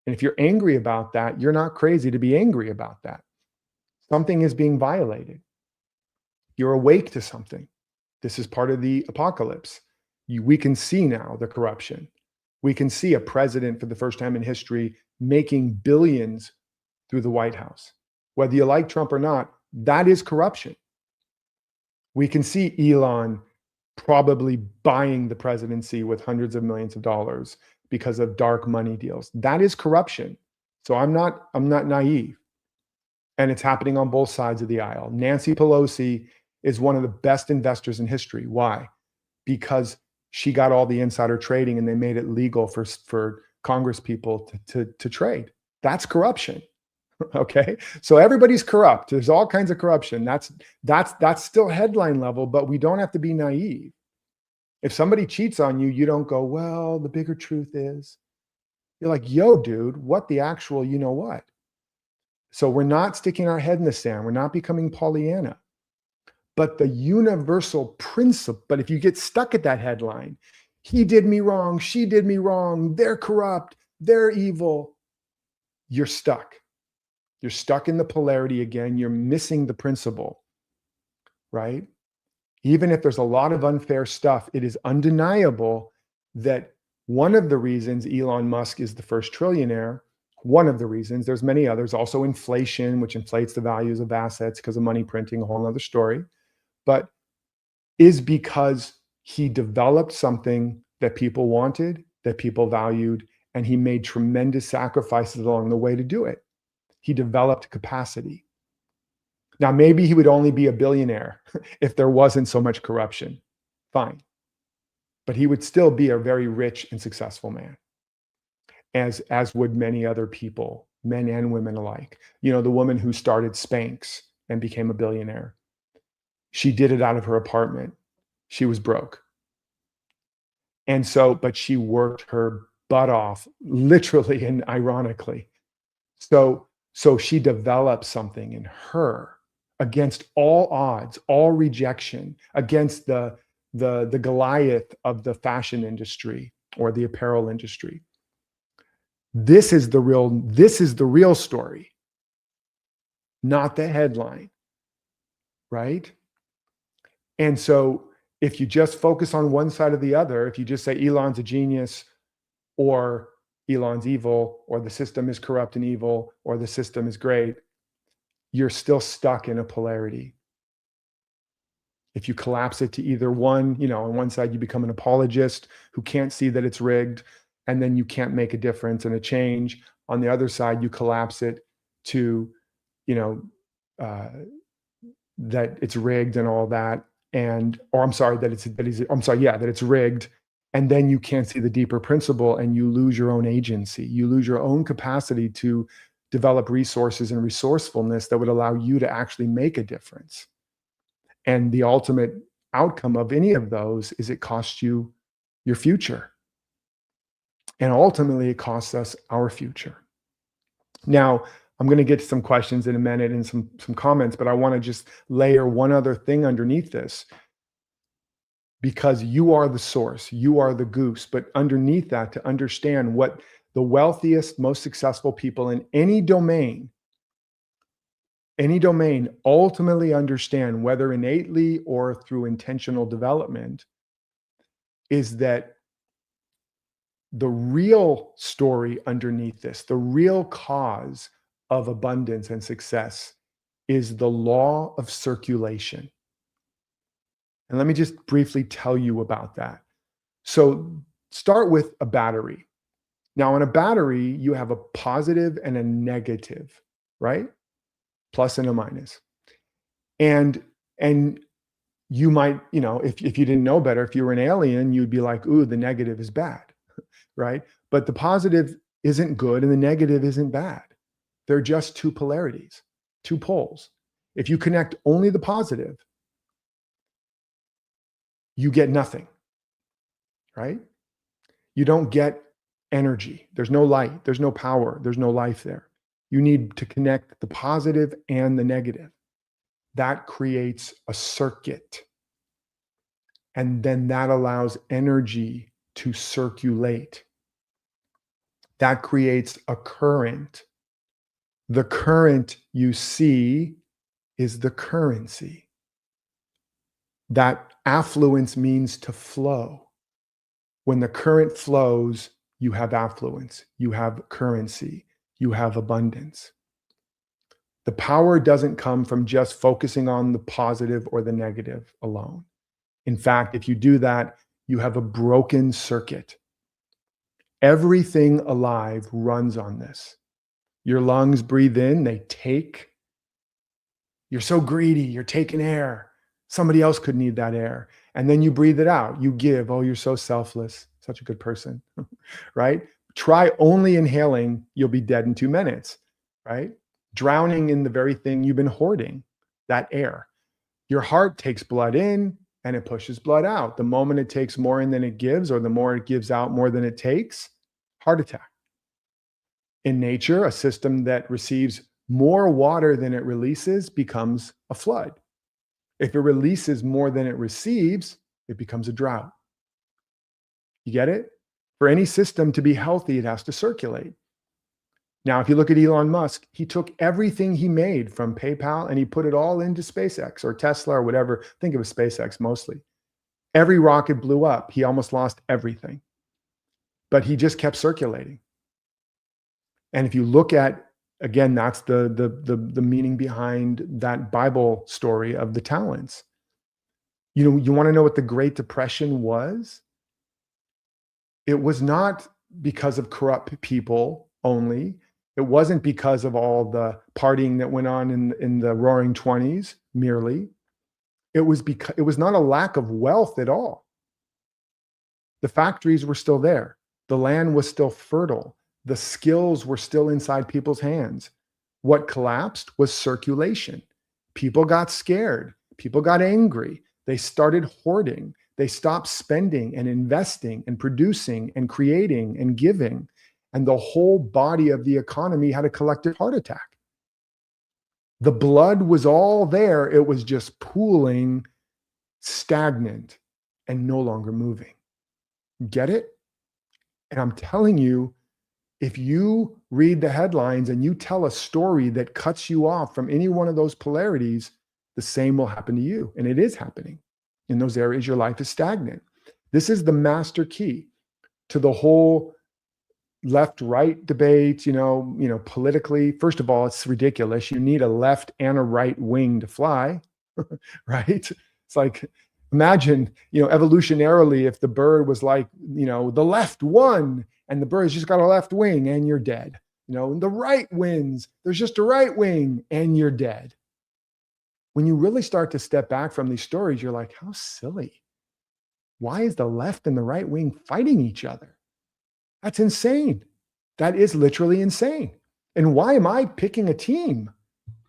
And if you're angry about that, you're not crazy to be angry about that. Something is being violated. You're awake to something. This is part of the apocalypse. We can see now the corruption. We can see a president for the first time in history making billions through the White House. Whether you like Trump or not, that is corruption. We can see Elon probably buying the presidency with hundreds of millions of dollars because of dark money deals. That is corruption. So I'm not naive. And it's happening on both sides of the aisle. Nancy Pelosi is one of the best investors in history. Why? Because she got all the insider trading and they made it legal for Congress people to trade. That's corruption. Okay. So everybody's corrupt. There's all kinds of corruption. That's still headline level, but we don't have to be naive. If somebody cheats on you, you don't go, well, the bigger truth is. You're like, yo, dude, what the actual, you know what? So we're not sticking our head in the sand. We're not becoming Pollyanna. But the universal principle, but if you get stuck at that headline, he did me wrong, she did me wrong, they're corrupt, they're evil, you're stuck. You're stuck in the polarity again. You're missing the principle, right? Even if there's a lot of unfair stuff, it is undeniable that one of the reasons Elon Musk is the first trillionaire, one of the reasons, there's many others, also inflation, which inflates the values of assets because of money printing, a whole other story, but is because he developed something that people wanted, that people valued, and he made tremendous sacrifices along the way to do it. He developed capacity. Now, maybe he would only be a billionaire if there wasn't so much corruption. Fine. But he would still be a very rich and successful man, as would many other people, men and women alike. You know, the woman who started Spanx and became a billionaire. She did it out of her apartment. She was broke. And so, but she worked her butt off, literally and ironically. So she developed something in her against all odds, all rejection, against the Goliath of the fashion industry or the apparel industry. This is the real story, not the headline, right? And so if you just focus on one side or the other, if you just say Elon's a genius or Elon's evil or the system is corrupt and evil or the system is great, you're still stuck in a polarity. If you collapse it to either one, on one side you become an apologist who can't see that it's rigged, and then you can't make a difference and a change. On the other side, you collapse it to, that it's rigged and all that, that it's rigged, and then you can't see the deeper principle, and you lose your own agency. You lose your own capacity to develop resources and resourcefulness that would allow you to actually make a difference. And the ultimate outcome of any of those is it costs you your future. And ultimately, it costs us our future. Now, I'm going to get to some questions in a minute and some comments, but I want to just layer one other thing underneath this, because you are the source, you are the goose. But underneath that, to understand what the wealthiest, most successful people in any domain ultimately understand, whether innately or through intentional development, is that the real story underneath this, the real cause of abundance and success, is the law of circulation. And let me just briefly tell you about that. So start with a battery. Now, on a battery, you have a positive and a negative, right? Plus and a minus. And you might, if you didn't know better, if you were an alien, you'd be like, ooh, the negative is bad, right? But the positive isn't good and the negative isn't bad. They're just two polarities, two poles. If you connect only the positive, you get nothing, right? You don't get energy. There's no light, there's no power, there's no life there. You need to connect the positive and the negative. That creates a circuit. And then that allows energy to circulate. That creates a current. The current you see is the currency. That affluence means to flow. When the current flows, you have affluence, you have currency, you have abundance. The power doesn't come from just focusing on the positive or the negative alone. In fact, if you do that, you have a broken circuit. Everything alive runs on this. Your lungs breathe in, they take. You're so greedy, you're taking air. Somebody else could need that air. And then you breathe it out. You give. Oh, you're so selfless. Such a good person, right? Try only inhaling. You'll be dead in 2 minutes, right? Drowning in the very thing you've been hoarding, that air. Your heart takes blood in and it pushes blood out. The moment it takes more in than it gives, or the more it gives out more than it takes, heart attack. In nature, a system that receives more water than it releases becomes a flood. If it releases more than it receives, it becomes a drought. You get it? For any system to be healthy, it has to circulate. Now, if you look at Elon Musk, he took everything he made from PayPal and he put it all into SpaceX or Tesla or whatever. Think of SpaceX mostly. Every rocket blew up. He almost lost everything. But he just kept circulating. And if you look at, again, that's the meaning behind that Bible story of the talents. You want to know what the Great Depression was? It was not because of corrupt people only. It wasn't because of all the partying that went on in the Roaring 20s merely. It was not a lack of wealth at all. The factories were still there. The land was still fertile. The skills were still inside people's hands. What collapsed was circulation. People got scared. People got angry. They started hoarding. They stopped spending and investing and producing and creating and giving. And the whole body of the economy had a collective heart attack. The blood was all there. It was just pooling, stagnant, and no longer moving. Get it? And I'm telling you, if you read the headlines and you tell a story that cuts you off from any one of those polarities, the same will happen to you. And it is happening. In those areas, your life is stagnant. This is the master key to the whole left-right debate, politically. First of all, it's ridiculous. You need a left and a right wing to fly, right? It's like, imagine, evolutionarily, if the bird was like, the left won and the bird's just got a left wing and you're dead. And the right wins, there's just a right wing and you're dead. When you really start to step back from these stories, you're like, how silly. Why is the left and the right wing fighting each other? That's insane. That is literally insane. And why am I picking a team?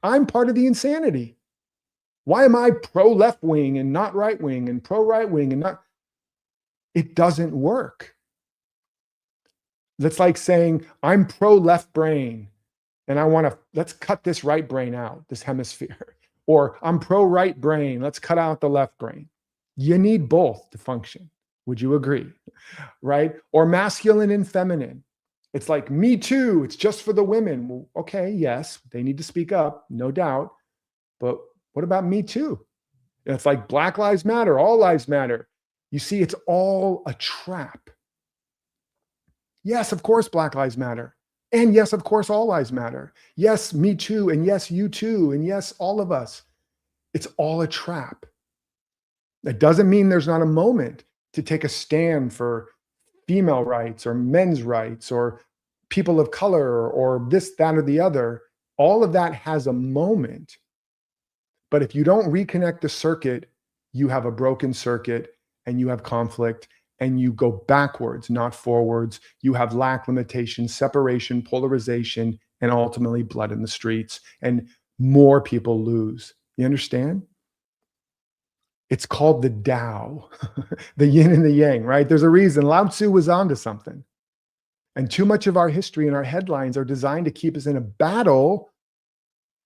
I'm part of the insanity. Why am I pro left wing and not right wing and pro right wing and not? It doesn't work. That's like saying I'm pro left brain and let's cut this right brain out, this hemisphere. Or I'm pro right brain, let's cut out the left brain. You need both to function. Would you agree? Right? Or masculine and feminine. It's like, me too, it's just for the women. Well, okay, yes, they need to speak up, no doubt. But what about me too? It's like Black Lives Matter, all lives matter. You see, it's all a trap. Yes, of course, Black Lives Matter. And yes, of course, all lives matter. Yes, me too. And yes, you too. And yes, all of us. It's all a trap. That doesn't mean there's not a moment to take a stand for female rights or men's rights or people of color or this, that, or the other. All of that has a moment. But if you don't reconnect the circuit, you have a broken circuit and you have conflict and you go backwards, not forwards. You have lack, limitation, separation, polarization, and ultimately blood in the streets. And more people lose. You understand? It's called the Tao, the yin and the yang, right? There's a reason Lao Tzu was onto something. And too much of our history and our headlines are designed to keep us in a battle,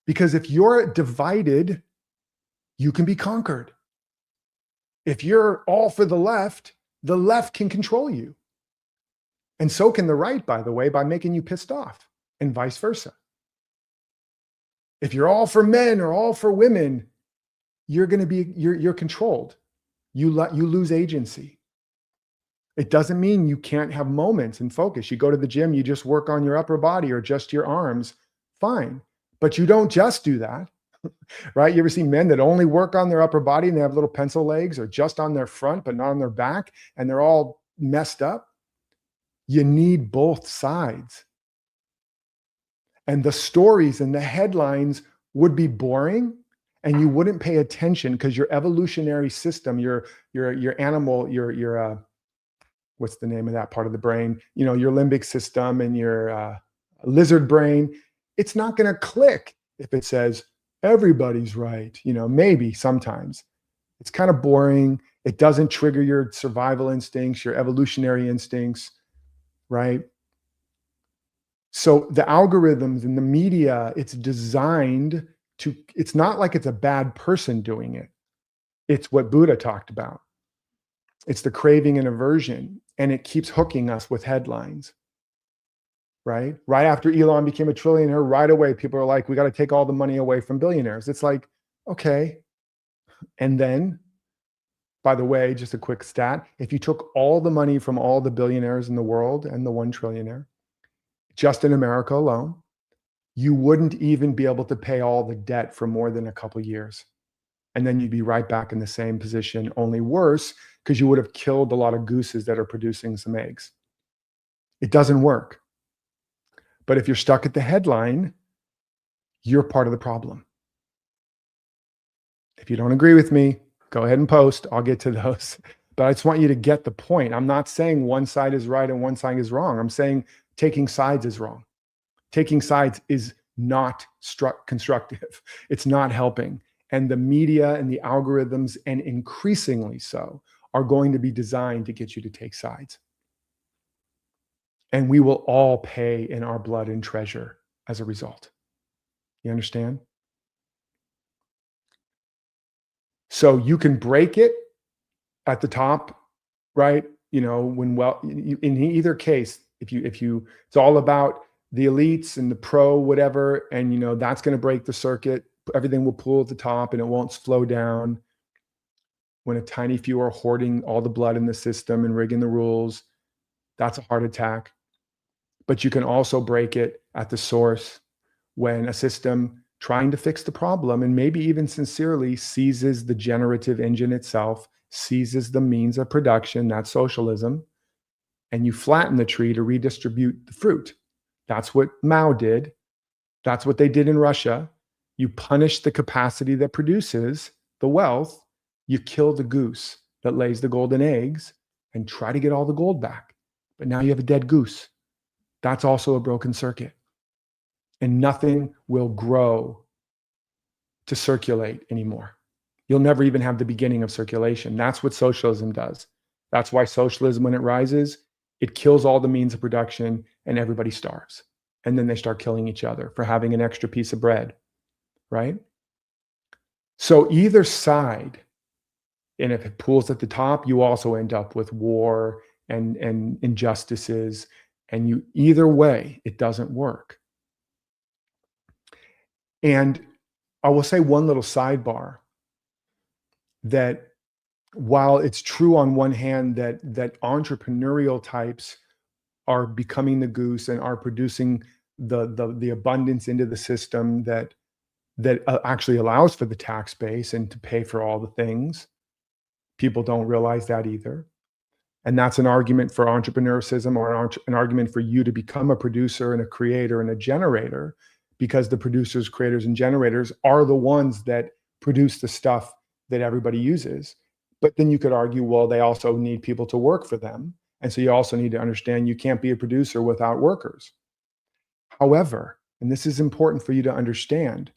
because if you're divided, you can be conquered. If you're all for the left can control you. And so can the right, by the way, by making you pissed off, and vice versa. If you're all for men or all for women, you're controlled. You lose agency. It doesn't mean you can't have moments and focus. You go to the gym, you just work on your upper body or just your arms, fine. But you don't just do that, right? You ever see men that only work on their upper body and they have little pencil legs, or just on their front but not on their back, and they're all messed up? You need both sides. And the stories and the headlines would be boring, and you wouldn't pay attention because your evolutionary system, your animal, your what's the name of that part of the brain? Your limbic system and your lizard brain, it's not going to click if it says everybody's right. Maybe sometimes it's kind of boring. It doesn't trigger your survival instincts, your evolutionary instincts, right? So the algorithms and the media, it's designed to, it's not like it's a bad person doing it. It's what Buddha talked about. It's the craving and aversion, and it keeps hooking us with headlines, right? Right after Elon became a trillionaire, right away, people are like, we got to take all the money away from billionaires. It's like, okay. And then, by the way, just a quick stat, if you took all the money from all the billionaires in the world and the 1 trillionaire, just in America alone, you wouldn't even be able to pay all the debt for more than a couple years. And then you'd be right back in the same position, only worse, because you would have killed a lot of gooses that are producing some eggs. It doesn't work. But if you're stuck at the headline, you're part of the problem. If you don't agree with me, go ahead and post. I'll get to those. But I just want you to get the point. I'm not saying one side is right and one side is wrong. I'm saying taking sides is wrong. Taking sides is not constructive. It's not helping. And the media and the algorithms, and increasingly so, are going to be designed to get you to take sides. And we will all pay in our blood and treasure as a result. You understand? So you can break it at the top, right? In either case, if you, it's all about the elites and the pro whatever, and that's going to break the circuit. Everything will pool at the top, and it won't flow down. When a tiny few are hoarding all the blood in the system and rigging the rules, that's a heart attack. But you can also break it at the source when a system trying to fix the problem, and maybe even sincerely, seizes the generative engine itself, seizes the means of production, that's socialism, and you flatten the tree to redistribute the fruit. That's what Mao did. That's what they did in Russia. You punish the capacity that produces the wealth. You kill the goose that lays the golden eggs and try to get all the gold back. But now you have a dead goose. That's also a broken circuit. And nothing will grow to circulate anymore. You'll never even have the beginning of circulation. That's what socialism does. That's why socialism, when it rises, it kills all the means of production and everybody starves. And then they start killing each other for having an extra piece of bread, right? So either side, and if it pools at the top, you also end up with war and injustices. And either way, it doesn't work. And I will say one little sidebar, that while it's true on one hand that entrepreneurial types are becoming the goose and are producing the abundance into the system that actually allows for the tax base and to pay for all the things, people don't realize that either. And that's an argument for entrepreneurialism, or an argument for you to become a producer and a creator and a generator, because the producers, creators, and generators are the ones that produce the stuff that everybody uses. But then you could argue, well, they also need people to work for them. And so you also need to understand you can't be a producer without workers. However, and this is important for you to understand,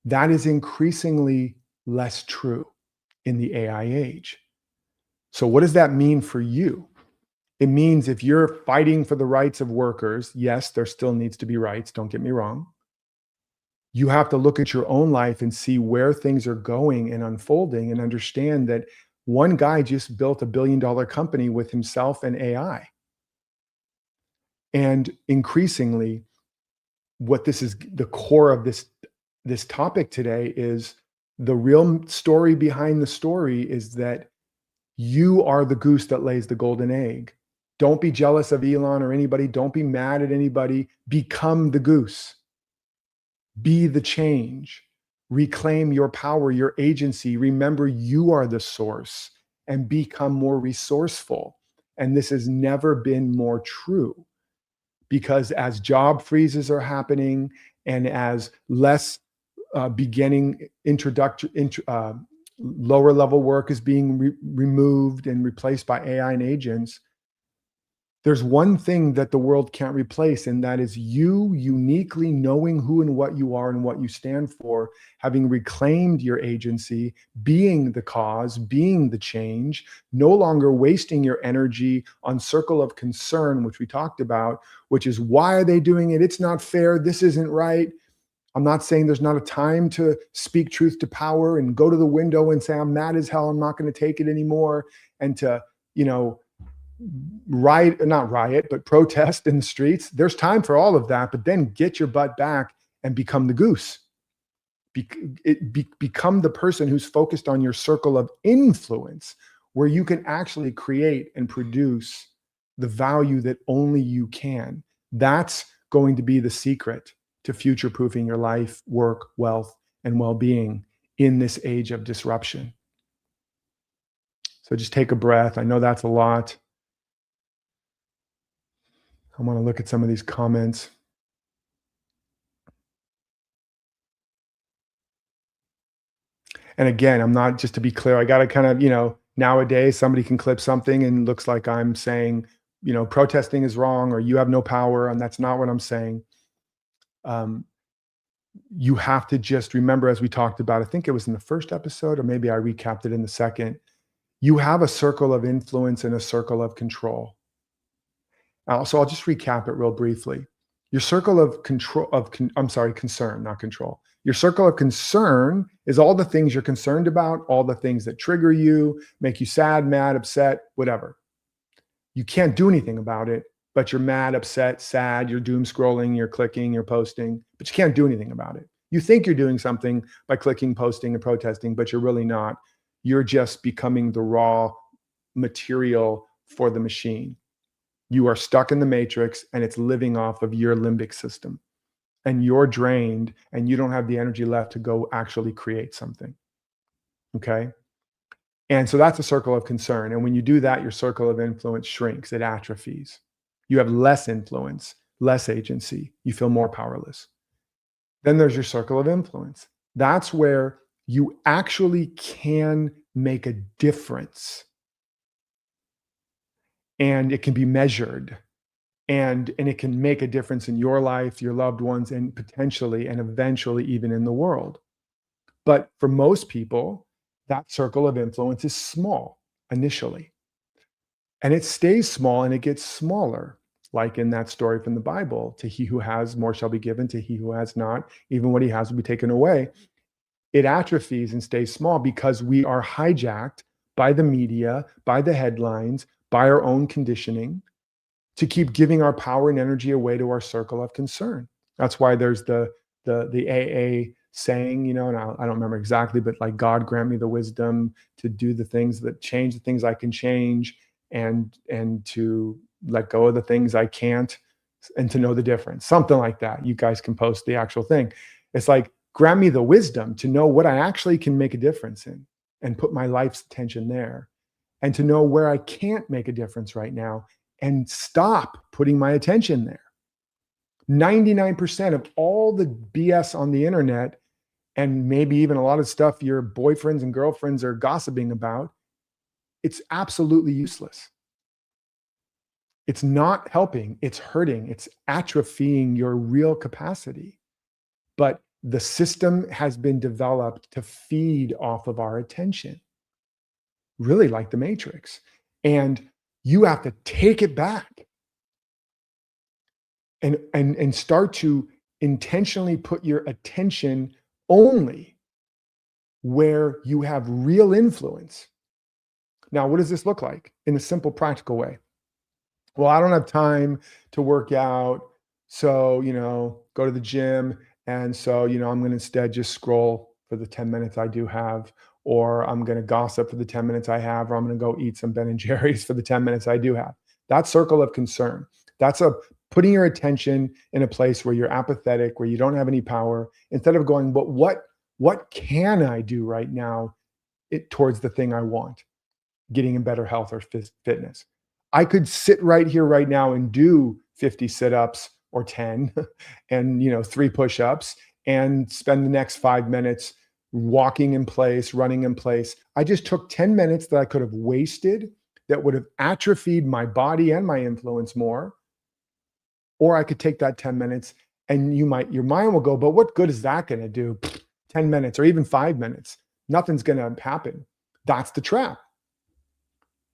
that is increasingly less true in the AI age. So what does that mean for you? It means if you're fighting for the rights of workers, yes, there still needs to be rights, don't get me wrong. You have to look at your own life and see where things are going and unfolding, and understand that one guy just built $1 billion company with himself and AI. And increasingly, what this is, the core of this topic today, is the real story behind the story is that you are the goose that lays the golden egg. Don't be jealous of Elon or anybody. Don't be mad at anybody. Become the goose. Be the change. Reclaim your power, your agency. Remember, you are the source, and become more resourceful. And this has never been more true, because as job freezes are happening, and as less lower level work is being removed and replaced by AI and agents, there's one thing that the world can't replace, and that is you uniquely knowing who and what you are and what you stand for, having reclaimed your agency, being the cause, being the change, no longer wasting your energy on circle of concern, which we talked about, which is, why are they doing it? It's not fair. This isn't right. I'm not saying there's not a time to speak truth to power and go to the window and say, I'm mad as hell, I'm not going to take it anymore. And to, not riot, but protest in the streets. There's time for all of that, but then get your butt back and become the goose. Become the person who's focused on your circle of influence, where you can actually create and produce the value that only you can. That's going to be the secret to future-proofing your life, work, wealth, and well-being in this age of disruption. So just take a breath. I know that's a lot. I want to look at some of these comments. And again, I'm not, just to be clear, I got to kind of, nowadays somebody can clip something and it looks like I'm saying, protesting is wrong or you have no power. And that's not what I'm saying. You have to just remember, as we talked about, I think it was in the first episode, or maybe I recapped it in the second, You have a circle of influence and a circle of control. So I'll just recap it real briefly. Your circle of concern, not control. Your circle of concern is all the things you're concerned about, all the things that trigger you, make you sad, mad, upset, whatever. You can't do anything about it, but you're mad, upset, sad, you're doom scrolling, you're clicking, you're posting, but you can't do anything about it. You think you're doing something by clicking, posting, and protesting, but you're really not. You're just becoming the raw material for the machine. You are stuck in the matrix and it's living off of your limbic system. And you're drained and you don't have the energy left to go actually create something. Okay? And so that's a circle of concern. And when you do that, your circle of influence shrinks, it atrophies. You have less influence, less agency. You feel more powerless. Then there's your circle of influence. That's where you actually can make a difference. And it can be measured. And it can make a difference in your life, your loved ones, and potentially and eventually even in the world. But for most people, that circle of influence is small initially. And it stays small and it gets smaller. Like in that story from the Bible, to he who has, more shall be given, to he who has not, even what he has will be taken away. It atrophies and stays small because we are hijacked by the media, by the headlines, by our own conditioning to keep giving our power and energy away to our circle of concern. That's why there's the AA saying, and I don't remember exactly, but like, God grant me the wisdom to do the things that change the things I can change, and to let go of the things I can't, and to know the difference. Something like that. You guys can post the actual thing. It's like, grant me the wisdom to know what I actually can make a difference in and put my life's attention there, and to know where I can't make a difference right now and stop putting my attention there. 99% of all the BS on the internet, and maybe even a lot of stuff your boyfriends and girlfriends are gossiping about, it's absolutely useless. It's not helping, it's hurting, it's atrophying your real capacity. But the system has been developed to feed off of our attention, really like the Matrix. And you have to take it back and start to intentionally put your attention only where you have real influence. Now, what does this look like in a simple, practical way? Well, I don't have time to work out, so, go to the gym. And so, I'm going to instead just scroll for the 10 minutes I do have, or I'm going to gossip for the 10 minutes I have, or I'm going to go eat some Ben and Jerry's for the 10 minutes I do have. That circle of concern. That's putting your attention in a place where you're apathetic, where you don't have any power, instead of going, but what can I do right now towards the thing I want, getting in better health or fitness. I could sit right here right now and do 50 sit-ups or 10 and 3 push-ups and spend the next 5 minutes walking in place, running in place. I just took 10 minutes that I could have wasted, that would have atrophied my body and my influence more. Or I could take that 10 minutes and your mind will go, but what good is that going to do? 10 minutes or even 5 minutes. Nothing's going to happen. That's the trap,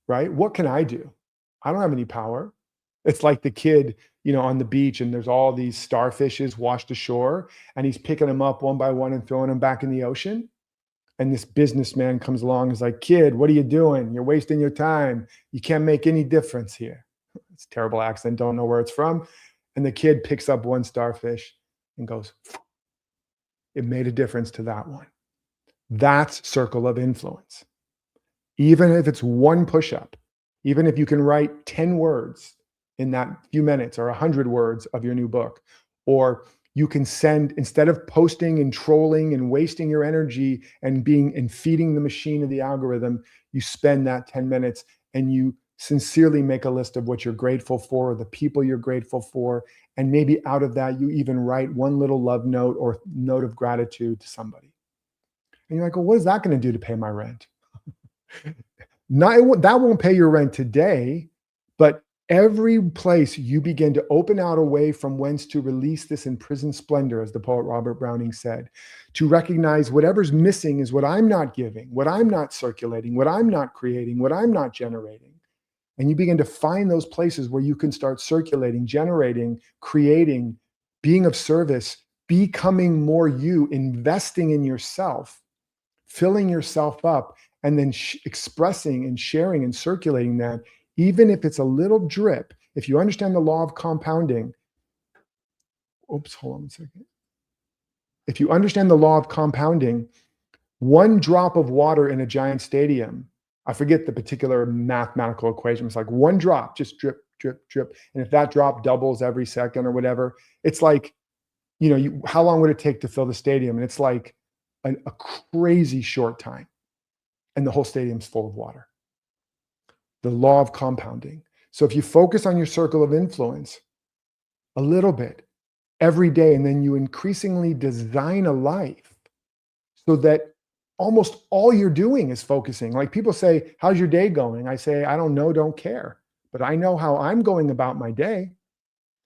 right? What can I do? I don't have any power. It's like the kid, on the beach, and there's all these starfishes washed ashore, and he's picking them up one by one and throwing them back in the ocean. And this businessman comes along and is like, kid, what are you doing? You're wasting your time. You can't make any difference here. It's a terrible accent. Don't know where it's from. And the kid picks up one starfish and goes, it made a difference to that one. That's circle of influence. Even if it's one push-up, even if you can write 10 words in that few minutes, or 100 words of your new book, or you can send, instead of posting and trolling and wasting your energy and feeding the machine of the algorithm, you spend that 10 minutes and you sincerely make a list of what you're grateful for, the people you're grateful for, and maybe out of that, you even write one little love note or note of gratitude to somebody. And you're like, well, what is that going to do to pay my rent? That won't pay your rent today, but every place you begin to open out a way from whence to release this imprisoned splendor, as the poet Robert Browning said, to recognize whatever's missing is what I'm not giving, what I'm not circulating, what I'm not creating, what I'm not generating. And you begin to find those places where you can start circulating, generating, creating, being of service, becoming more you, investing in yourself, filling yourself up, and then expressing and sharing and circulating that, even if it's a little drip. If you understand the law of compounding, oops, hold on a second. If you understand the law of compounding, one drop of water in a giant stadium, I forget the particular mathematical equation. It's like one drop, just drip, drip, drip. And if that drop doubles every second or whatever, it's like, how long would it take to fill the stadium? And it's like a crazy short time. And the whole stadium's full of water. The law of compounding. So if you focus on your circle of influence a little bit every day, and then you increasingly design a life so that almost all you're doing is focusing. Like people say, how's your day going? I say, I don't know, don't care. But I know how I'm going about my day.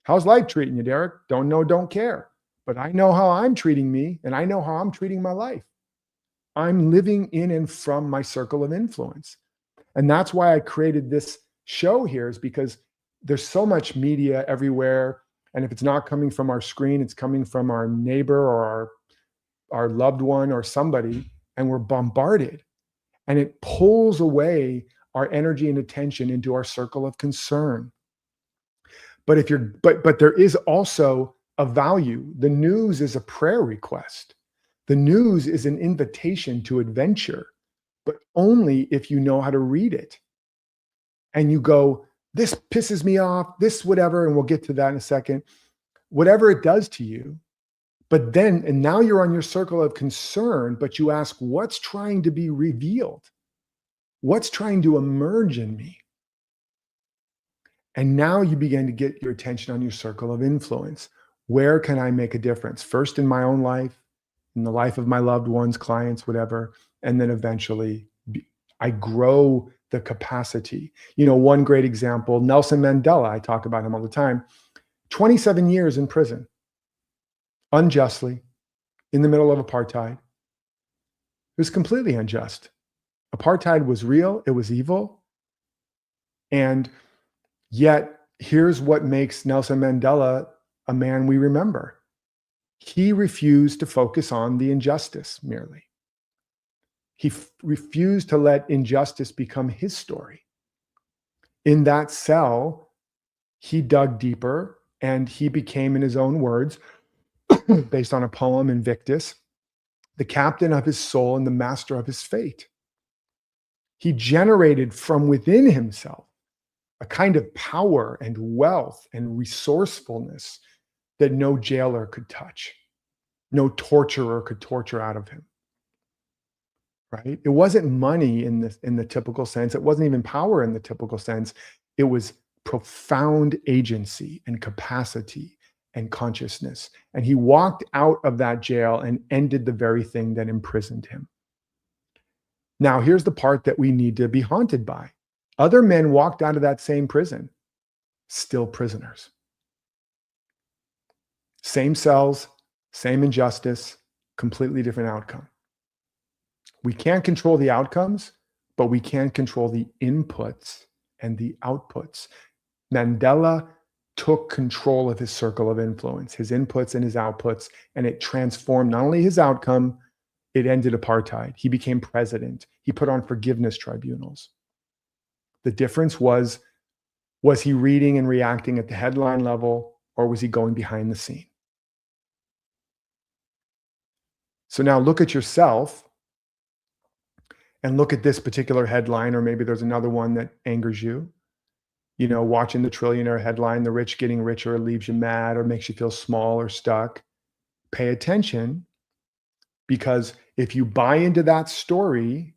How's life treating you, Derek? Don't know, don't care. But I know how I'm treating me, and I know how I'm treating my life. I'm living in and from my circle of influence. And that's why I created this show here, is because there's so much media everywhere. And if it's not coming from our screen, it's coming from our neighbor or our loved one or somebody, and we're bombarded. And it pulls away our energy and attention into our circle of concern. But but there is also a value. The news is a prayer request. The news is an invitation to adventure, but only if you know how to read it. And you go, this pisses me off, this whatever, and we'll get to that in a second. Whatever it does to you. But then, and now you're on your circle of concern, but you ask, what's trying to be revealed? What's trying to emerge in me? And now you begin to get your attention on your circle of influence. Where can I make a difference? First in my own life, in the life of my loved ones, clients, whatever. And then eventually I grow the capacity. One great example, Nelson Mandela, I talk about him all the time, 27 years in prison, unjustly, in the middle of apartheid. It was completely unjust. Apartheid was real, it was evil. And yet, here's what makes Nelson Mandela a man we remember. He refused to focus on the injustice merely. He refused to let injustice become his story. In that cell, he dug deeper, and he became, in his own words, based on a poem, Invictus, the captain of his soul and the master of his fate. He generated from within himself a kind of power and wealth and resourcefulness that no jailer could touch, no torturer could torture out of him. Right? It wasn't money in the typical sense. It wasn't even power in the typical sense. It was profound agency and capacity and consciousness. And he walked out of that jail and ended the very thing that imprisoned him. Now, here's the part that we need to be haunted by. Other men walked out of that same prison, still prisoners. Same cells, same injustice, completely different outcome. We can't control the outcomes, but we can control the inputs and the outputs. Mandela took control of his circle of influence, his inputs and his outputs, and it transformed not only his outcome, it ended apartheid. He became president. He put on forgiveness tribunals. The difference was he reading and reacting at the headline level, or was he going behind the scene? So now look at yourself and look at this particular headline, or maybe there's another one that angers you. Watching the Trillionaire headline, the rich getting richer leaves you mad or makes you feel small or stuck. Pay attention, because if you buy into that story,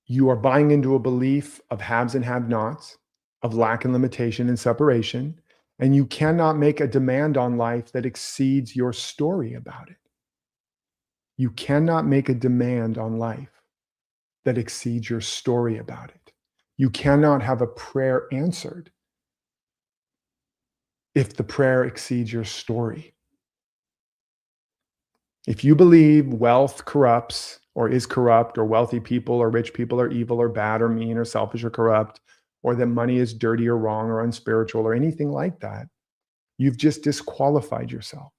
you are buying into a belief of haves and have-nots, of lack and limitation and separation, and you cannot make a demand on life that exceeds your story about it. You cannot make a demand on life that exceeds your story about it. You cannot have a prayer answered if the prayer exceeds your story. If you believe wealth corrupts or is corrupt, or wealthy people or rich people are evil or bad or mean or selfish or corrupt, or that money is dirty or wrong or unspiritual or anything like that, you've just disqualified yourself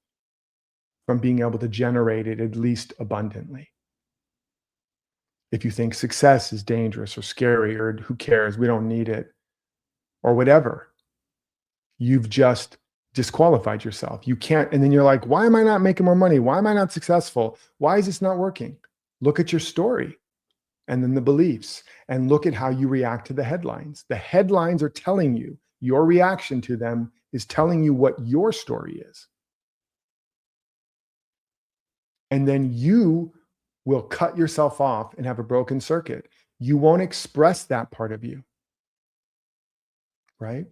from being able to generate it at least abundantly. If you think success is dangerous or scary or who cares, we don't need it, or whatever, you've just disqualified yourself. You can't, and then you're like, why am I not making more money? Why am I not successful? Why is this not working? Look at your story and then the beliefs, and look at how you react to the headlines. The headlines are telling you, your reaction to them is telling you what your story is. And then you will cut yourself off and have a broken circuit. You won't express that part of you, right?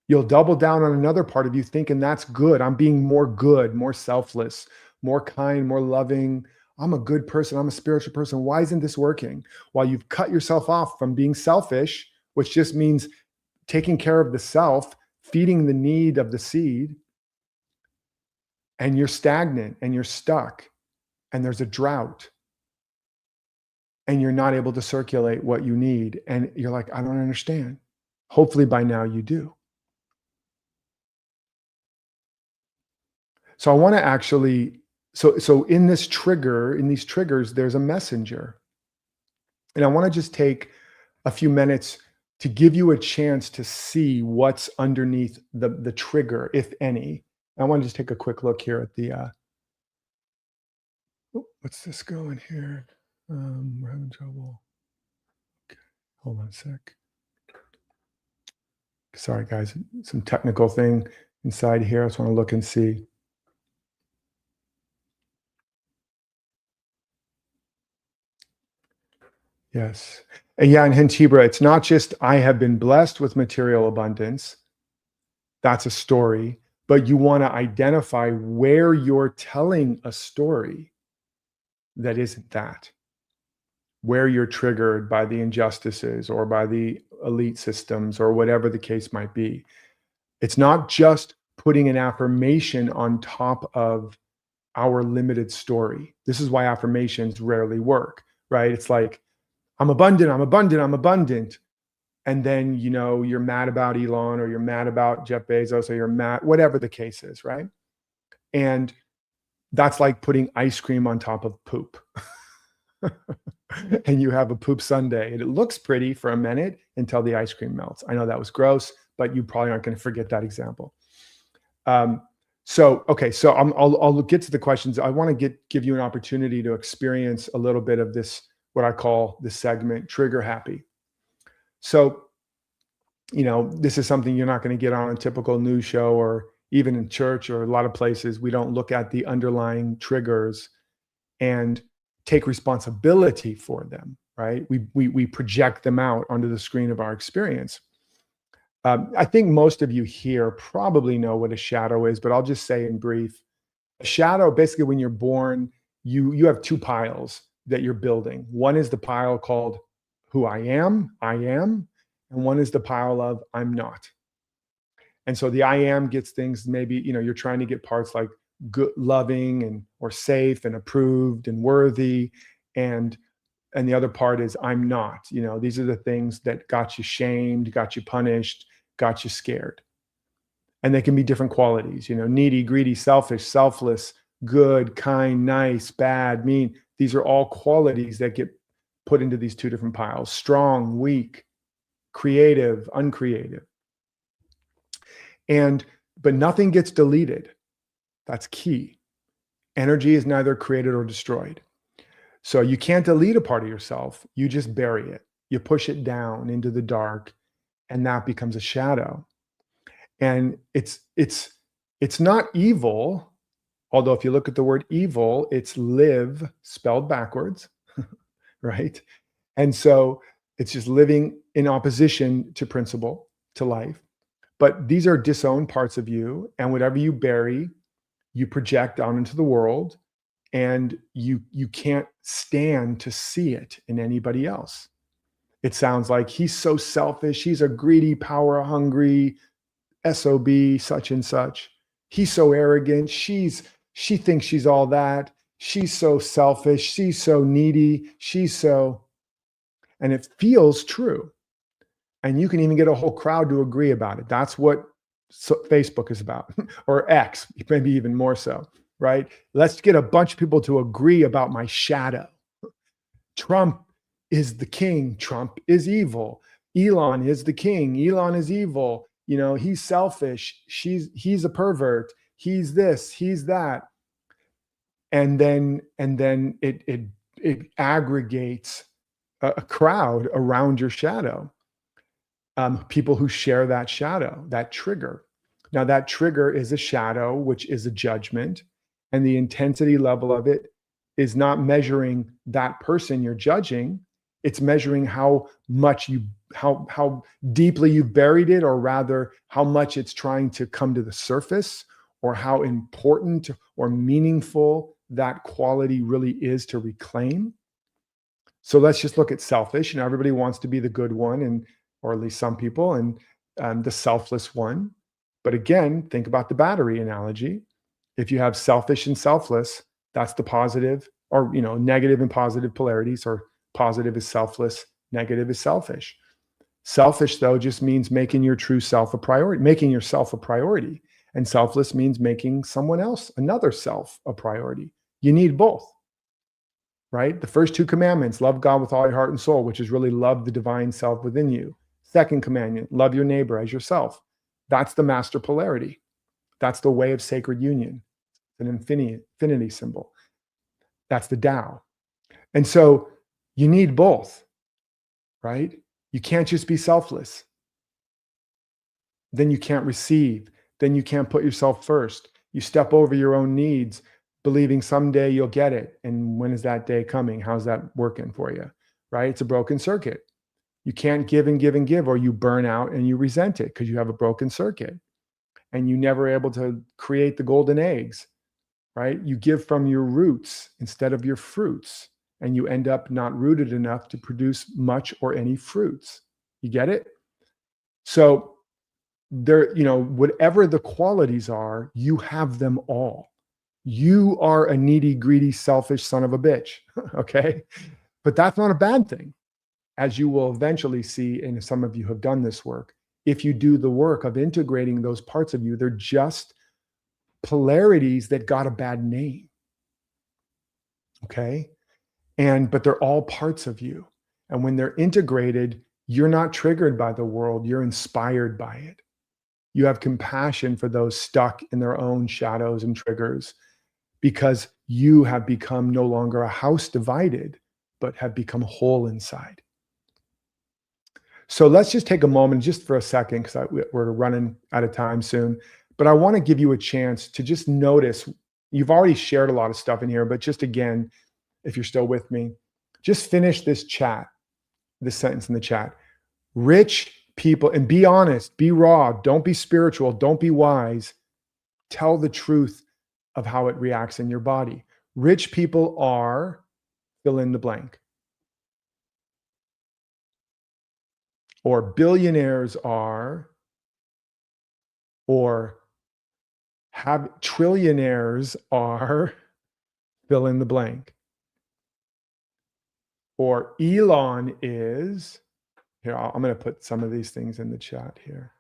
You'll double down on another part of you thinking that's good. I'm being more good, more selfless, more kind, more loving. I'm a good person. I'm a spiritual person. Why isn't this working? While you've cut yourself off from being selfish, which just means taking care of the self, feeding the need of the seed, and you're stagnant and you're stuck and there's a drought and you're not able to circulate what you need. And you're like, I don't understand. Hopefully by now you do. So I want to actually, so in this trigger, in these triggers, there's a messenger. And I want to just take a few minutes to give you a chance to see what's underneath the trigger, if any. I want to just take a quick look here at the, what's this going here? We're having trouble. Okay, hold on a sec. Sorry, guys, some technical thing inside here. I just want to look and see. Yes. And yeah, and Hentibra, it's not just I have been blessed with material abundance. That's a story, but you want to identify where you're telling a story that isn't that, where you're triggered by the injustices or by the elite systems or whatever the case might be. It's not just putting an affirmation on top of our limited story. This is why affirmations rarely work, right? It's like, I'm abundant, I'm abundant, I'm abundant. And then, you know, you're mad about Elon, or you're mad about Jeff Bezos, or you're mad, whatever the case is, right? And that's like putting ice cream on top of poop. And you have a poop sundae, and it looks pretty for a minute until the ice cream melts. I know that was gross, but you probably aren't going to forget that example. Okay, so I'll get to the questions. I want to give you an opportunity to experience a little bit of this, what I call this segment, trigger happy. So, you know, this is something you're not going to get on a typical news show, or even in church, or a lot of places. We don't look at the underlying triggers and take responsibility for them, right? We project them out onto the screen of our experience. I think most of you here probably know what a shadow is, but I'll just say in brief. A shadow, basically, when you're born, you have two piles that you're building. One is the pile called who I am, and one is the pile of I'm not. And so the I am gets things, maybe, you know, you're trying to get parts like good, loving, and or safe and approved and worthy, and the other part is I'm not. You know, these are the things that got you shamed, got you punished, got you scared. And they can be different qualities, you know, needy, greedy, selfish, selfless, good, kind, nice, bad, mean. These are all qualities that get put into these two different piles: strong, weak, creative, uncreative. But nothing gets deleted. That's key. Energy is neither created or destroyed. So you can't delete a part of yourself. You just bury it. You push it down into the dark, and that becomes a shadow. And it's not evil, although if you look at the word evil, it's live spelled backwards, right? And so it's just living in opposition to principle, to life. But these are disowned parts of you, and whatever you bury, you project out into the world, and you can't stand to see it in anybody else. It sounds like he's so selfish. He's a greedy, power hungry SOB, such and such. He's so arrogant. She thinks she's all that. She's so selfish. She's so needy. And it feels true. And you can even get a whole crowd to agree about it. That's what Facebook is about, or X, maybe even more so, right? Let's get a bunch of people to agree about my shadow. Trump is the king. Trump is evil. Elon is the king. Elon is evil. He's selfish. He's a pervert. He's this, he's that. And then it aggregates a crowd around your shadow. People who share that shadow, that trigger. Now, that trigger is a shadow, which is a judgment, and the intensity level of it is not measuring that person you're judging. It's measuring how deeply you've buried it, or rather, how much it's trying to come to the surface, or how important or meaningful that quality really is to reclaim. So let's just look at selfish. Everybody wants to be the good one, or at least some people, and the selfless one. But again, think about the battery analogy. If you have selfish and selfless, that's the positive, or negative and positive polarities, or positive is selfless, negative is selfish. Selfish, though, just means making your true self a priority, making yourself a priority. And selfless means making someone else, another self, a priority. You need both, right? The first two commandments, love God with all your heart and soul, which is really love the divine self within you. Second commandment, love your neighbor as yourself. That's the master polarity. That's the way of sacred union. It's an infinity symbol. That's the Tao. And so you need both, right? You can't just be selfless. Then you can't receive. Then you can't put yourself first. You step over your own needs, believing someday you'll get it. And when is that day coming? How's that working for you, right? It's a broken circuit. You can't give and give and give, or you burn out and you resent it because you have a broken circuit and you never able to create the golden eggs, right? You give from your roots instead of your fruits, and you end up not rooted enough to produce much or any fruits. You get it? So there, whatever the qualities are, you have them all. You are a needy, greedy, selfish son of a bitch, okay? But that's not a bad thing. As you will eventually see, and some of you have done this work, if you do the work of integrating those parts of you, they're just polarities that got a bad name. Okay? But they're all parts of you. And when they're integrated, you're not triggered by the world, you're inspired by it. You have compassion for those stuck in their own shadows and triggers, because you have become no longer a house divided, but have become whole inside. So let's just take a moment, just for a second, because we're running out of time soon. But I want to give you a chance to just notice. You've already shared a lot of stuff in here, but just again, if you're still with me, just finish this sentence in the chat. Rich people, and be honest, be raw, don't be spiritual, don't be wise. Tell the truth of how it reacts in your body. Rich people are, fill in the blank. Or billionaires are, or trillionaires are, fill in the blank. Or Elon is, here, I'm going to put some of these things in the chat here.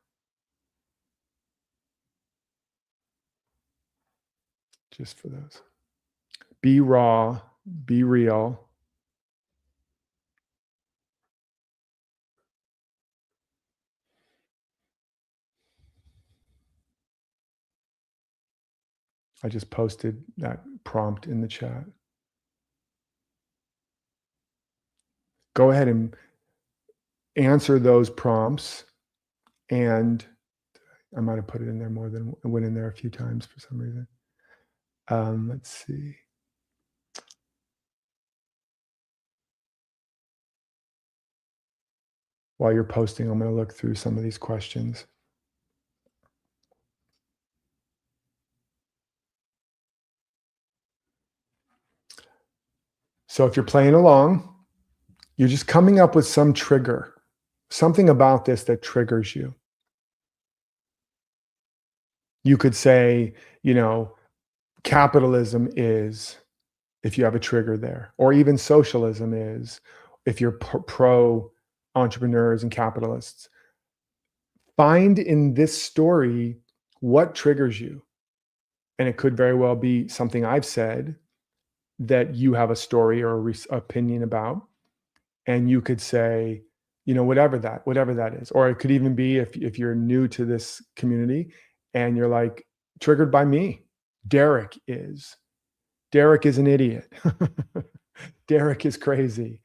Just for those. Be raw, be real. I just posted that prompt in the chat. Go ahead and answer those prompts. And I might have put it in there more than it went in there a few times for some reason. Let's see. While you're posting, I'm going to look through some of these questions. So if you're playing along, You're just coming up with some trigger, something about this that triggers you. You could say, you know, capitalism is, if you have a trigger there, or even socialism is, if you're pro entrepreneurs and capitalists. Find in this story what triggers you. And it could very well be something I've said that you have a story or a opinion about. And you could say, whatever that is. Or it could even be if you're new to this community and you're like, triggered by me. Derek is. Derek is an idiot. Derek is crazy.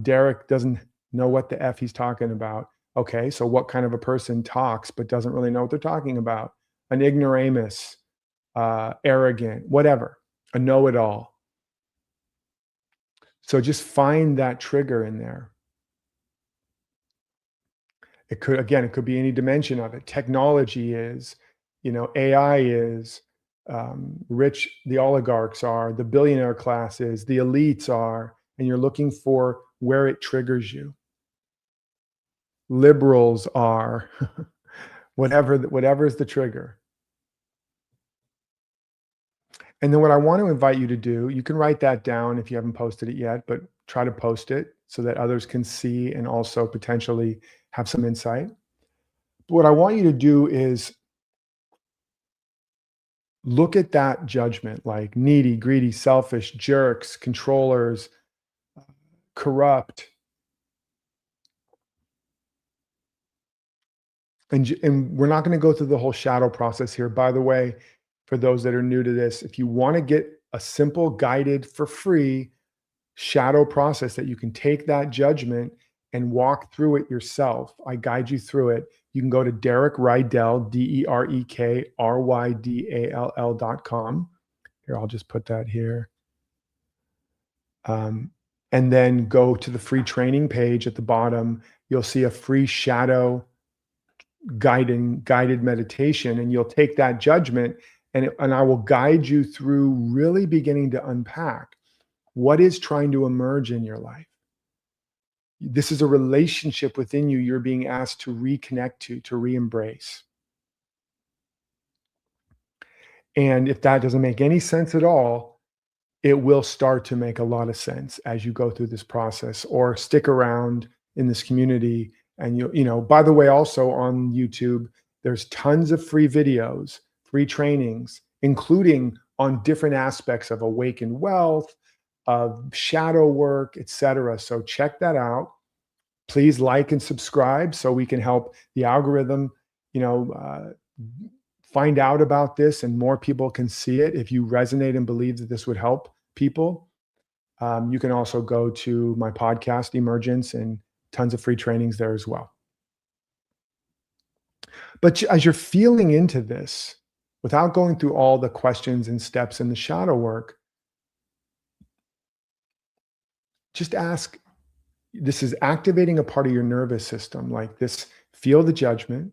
Derek doesn't know what the F he's talking about. Okay, so what kind of a person talks but doesn't really know what they're talking about? An ignoramus, arrogant, whatever, a know-it-all. So just find that trigger in there. It could be any dimension of it. Technology is, AI is, rich, the oligarchs are, the billionaire class is, the elites are, and you're looking for where it triggers you. Liberals are, whatever is the trigger. And then what I want to invite you to do, you can write that down if you haven't posted it yet, but try to post it so that others can see and also potentially have some insight. But what I want you to do is look at that judgment, like needy, greedy, selfish, jerks, controllers, corrupt. And we're not going to go through the whole shadow process here. By the way, for those that are new to this, if you want to get a simple, guided, for free shadow process that you can take that judgment and walk through it yourself, I guide you through it. You can go to Derek Rydall, DerekRydall.com. Here, I'll just put that here. And then go to the free training page at the bottom. You'll see a free shadow guided meditation, and you'll take that judgment and I will guide you through really beginning to unpack what is trying to emerge in your life. This is a relationship within you you're being asked to reconnect to re-embrace. And if that doesn't make any sense at all, it will start to make a lot of sense as you go through this process, or stick around in this community. And by the way, also on YouTube, there's tons of free videos, free trainings, including on different aspects of awakened wealth, of shadow work, etc. So check that out. Please like and subscribe so we can help the algorithm, find out about this and more people can see it. If you resonate and believe that this would help people, you can also go to my podcast, Emergence, and tons of free trainings there as well. But as you're feeling into this, without going through all the questions and steps in the shadow work, just ask, this is activating a part of your nervous system like this. Feel the judgment.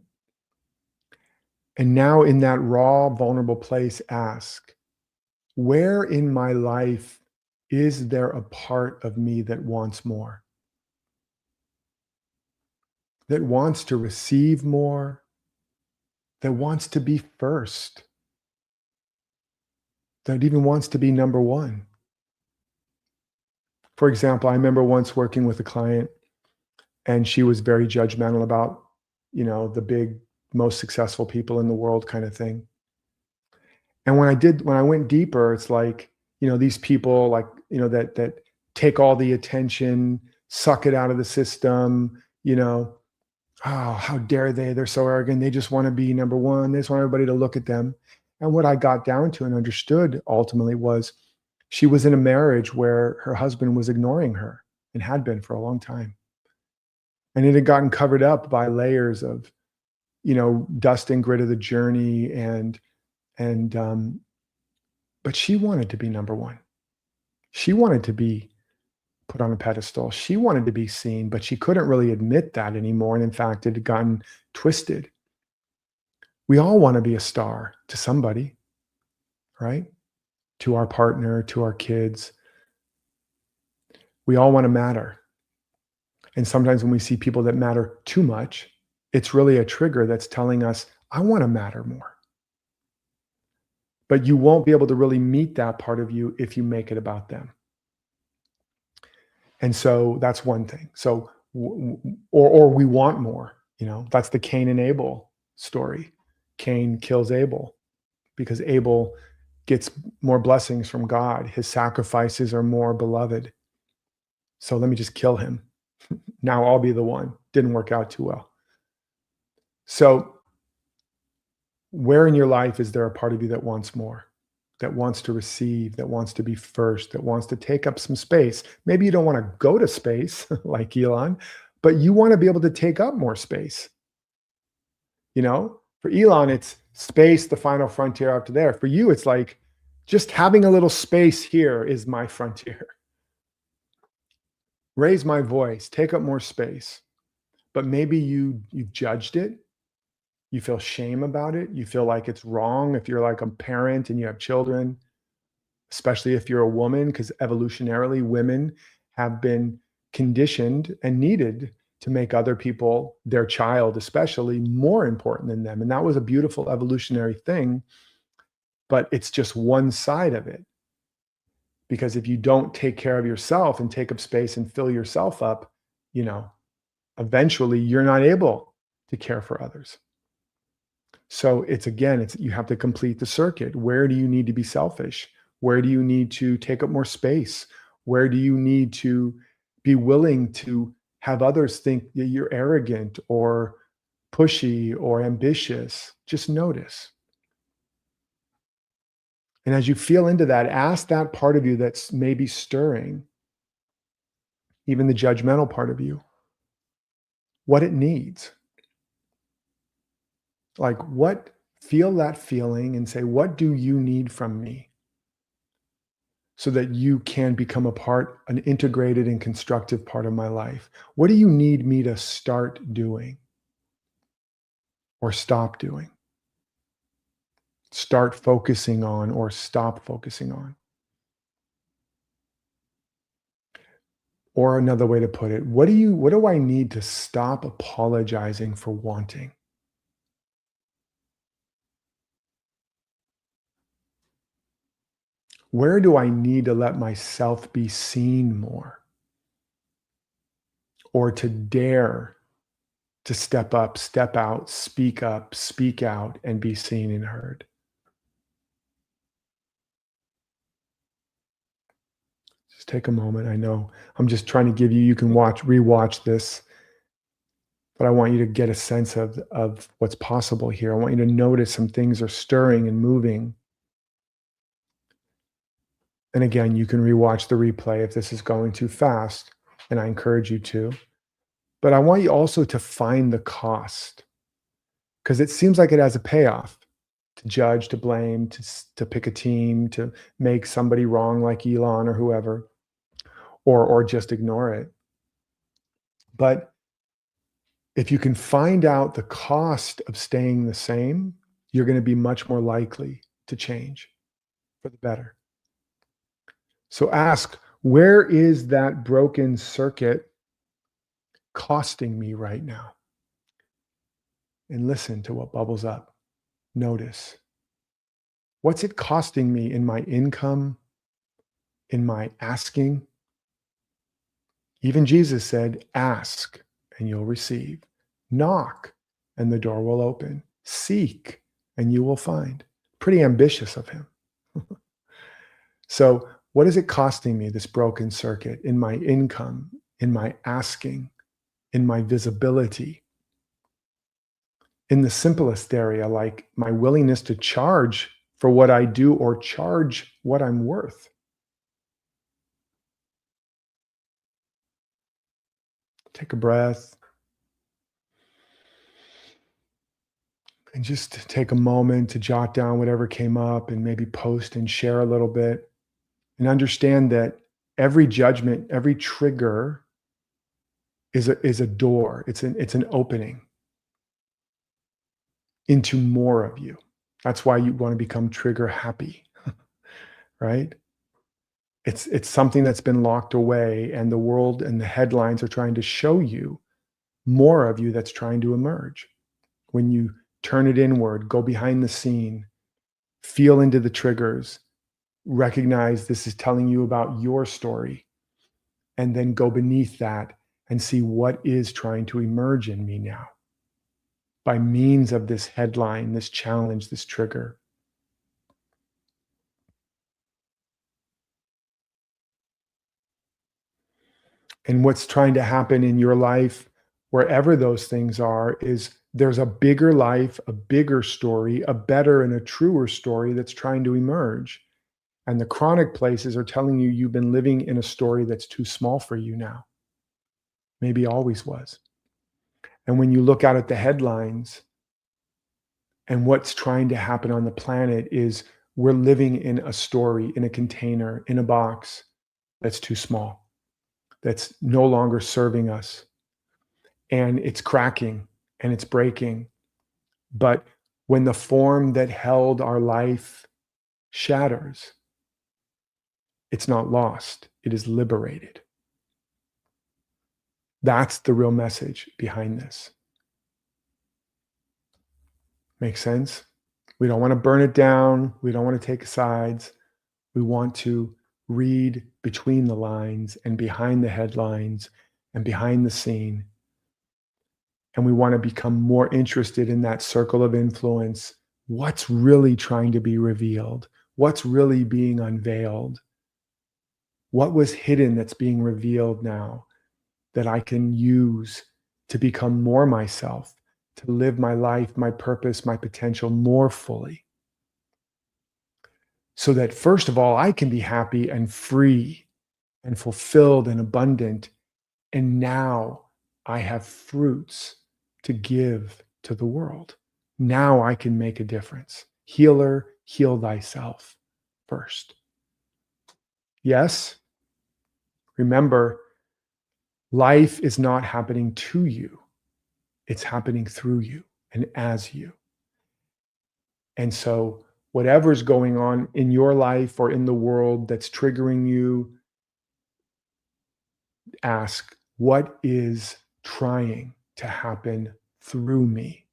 And now in that raw, vulnerable place, ask, where in my life is there a part of me that wants more? That wants to receive more? That wants to be first? That even wants to be number one? For example, I remember once working with a client and she was very judgmental about, the big, most successful people in the world kind of thing. And when I went deeper, it's like, these people like, that take all the attention, suck it out of the system, oh, how dare they? They're so arrogant. They just want to be number one. They just want everybody to look at them. And what I got down to and understood ultimately was she was in a marriage where her husband was ignoring her and had been for a long time. And it had gotten covered up by layers of, dust and grit of the journey. But she wanted to be number one. She wanted to be put on a pedestal. She wanted to be seen, but she couldn't really admit that anymore. And in fact, it had gotten twisted. We all want to be a star to somebody, right? To our partner, to our kids. We all want to matter. And sometimes when we see people that matter too much, it's really a trigger that's telling us, I want to matter more. But you won't be able to really meet that part of you if you make it about them. And so that's one thing. So, or we want more, that's the Cain and Abel story. Cain kills Abel because Abel gets more blessings from God. His sacrifices are more beloved. So let me just kill him. Now I'll be the one. Didn't work out too well. So where in your life is there a part of you that wants more, that wants to receive, that wants to be first, that wants to take up some space? Maybe you don't want to go to space like Elon, but you want to be able to take up more space. For Elon, it's space, the final frontier after there. For you, it's like just having a little space here is my frontier. Raise my voice, take up more space. But maybe you've judged it. You feel shame about it. You feel like it's wrong if you're like a parent and you have children, especially if you're a woman, because evolutionarily women have been conditioned and needed to make other people, their child especially, more important than them. And that was a beautiful evolutionary thing, but it's just one side of it. Because if you don't take care of yourself and take up space and fill yourself up, eventually you're not able to care for others. So it's you have to complete the circuit. Where do you need to be selfish? Where do you need to take up more space? Where do you need to be willing to have others think that you're arrogant or pushy or ambitious? Just notice. And as you feel into that, ask that part of you that's maybe stirring, even the judgmental part of you, what it needs. Like feel that feeling and say, what do you need from me? So that you can become an integrated and constructive part of my life. What do you need me to start doing or stop doing? Start focusing on or stop focusing on? Or another way to put it, what do I need to stop apologizing for wanting? Where do I need to let myself be seen more? Or to dare to step up, step out, speak out, and be seen and heard? Just take a moment. I know I'm just trying to give you can rewatch this, but I want you to get a sense of what's possible here. I want you to notice some things are stirring and moving. And again, you can rewatch the replay if this is going too fast, and I encourage you to. But I want you also to find the cost, because it seems like it has a payoff to judge, to blame, to pick a team, to make somebody wrong like Elon or whoever, or just ignore it. But if you can find out the cost of staying the same, you're going to be much more likely to change for the better. So ask, where is that broken circuit costing me right now? And listen to what bubbles up. Notice. What's it costing me in my income, in my asking? Even Jesus said, ask and you'll receive. Knock and the door will open. Seek and you will find. Pretty ambitious of him. So what is it costing me, this broken circuit, in my income, in my asking, in my visibility? In the simplest area, like my willingness to charge for what I do or charge what I'm worth. Take a breath. And just take a moment to jot down whatever came up and maybe post and share a little bit. And understand that every judgment, every trigger is a door. It's an opening into more of you. That's why you want to become trigger happy, right? It's something that's been locked away, and the world and the headlines are trying to show you more of you that's trying to emerge. When you turn it inward, go behind the scene, feel into the triggers, recognize this is telling you about your story, and then go beneath that and see what is trying to emerge in me now by means of this headline, this challenge, this trigger. And what's trying to happen in your life, wherever those things are, is there's a bigger life, a bigger story, a better and a truer story that's trying to emerge. And the chronic places are telling you you've been living in a story that's too small for you now. Maybe always was. And when you look out at the headlines and what's trying to happen on the planet is we're living in a story, in a container, in a box that's too small, that's no longer serving us. And it's cracking and it's breaking. But when the form that held our life shatters, it's not lost, it is liberated. That's the real message behind this. Make sense? We don't want to burn it down. We don't want to take sides. We want to read between the lines and behind the headlines and behind the scene. And we want to become more interested in that circle of influence. What's really trying to be revealed? What's really being unveiled? What was hidden that's being revealed now that I can use to become more myself, to live my life, my purpose, my potential more fully? So that first of all, I can be happy and free and fulfilled and abundant. And now I have fruits to give to the world. Now I can make a difference. Healer, heal thyself first. Yes, remember, life is not happening to you. It's happening through you and as you. And so whatever's going on in your life or in the world that's triggering you, ask, what is trying to happen through me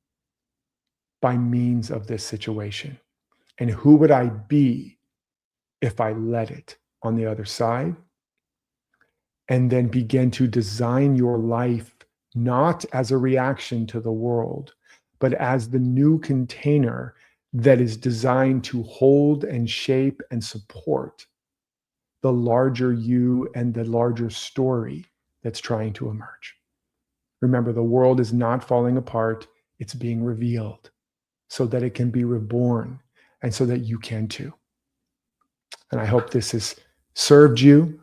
by means of this situation? And who would I be if I let it on the other side? And then begin to design your life not as a reaction to the world, but as the new container that is designed to hold and shape and support the larger you and the larger story that's trying to emerge. Remember, the world is not falling apart, it's being revealed so that it can be reborn and so that you can too. And I hope this has served you.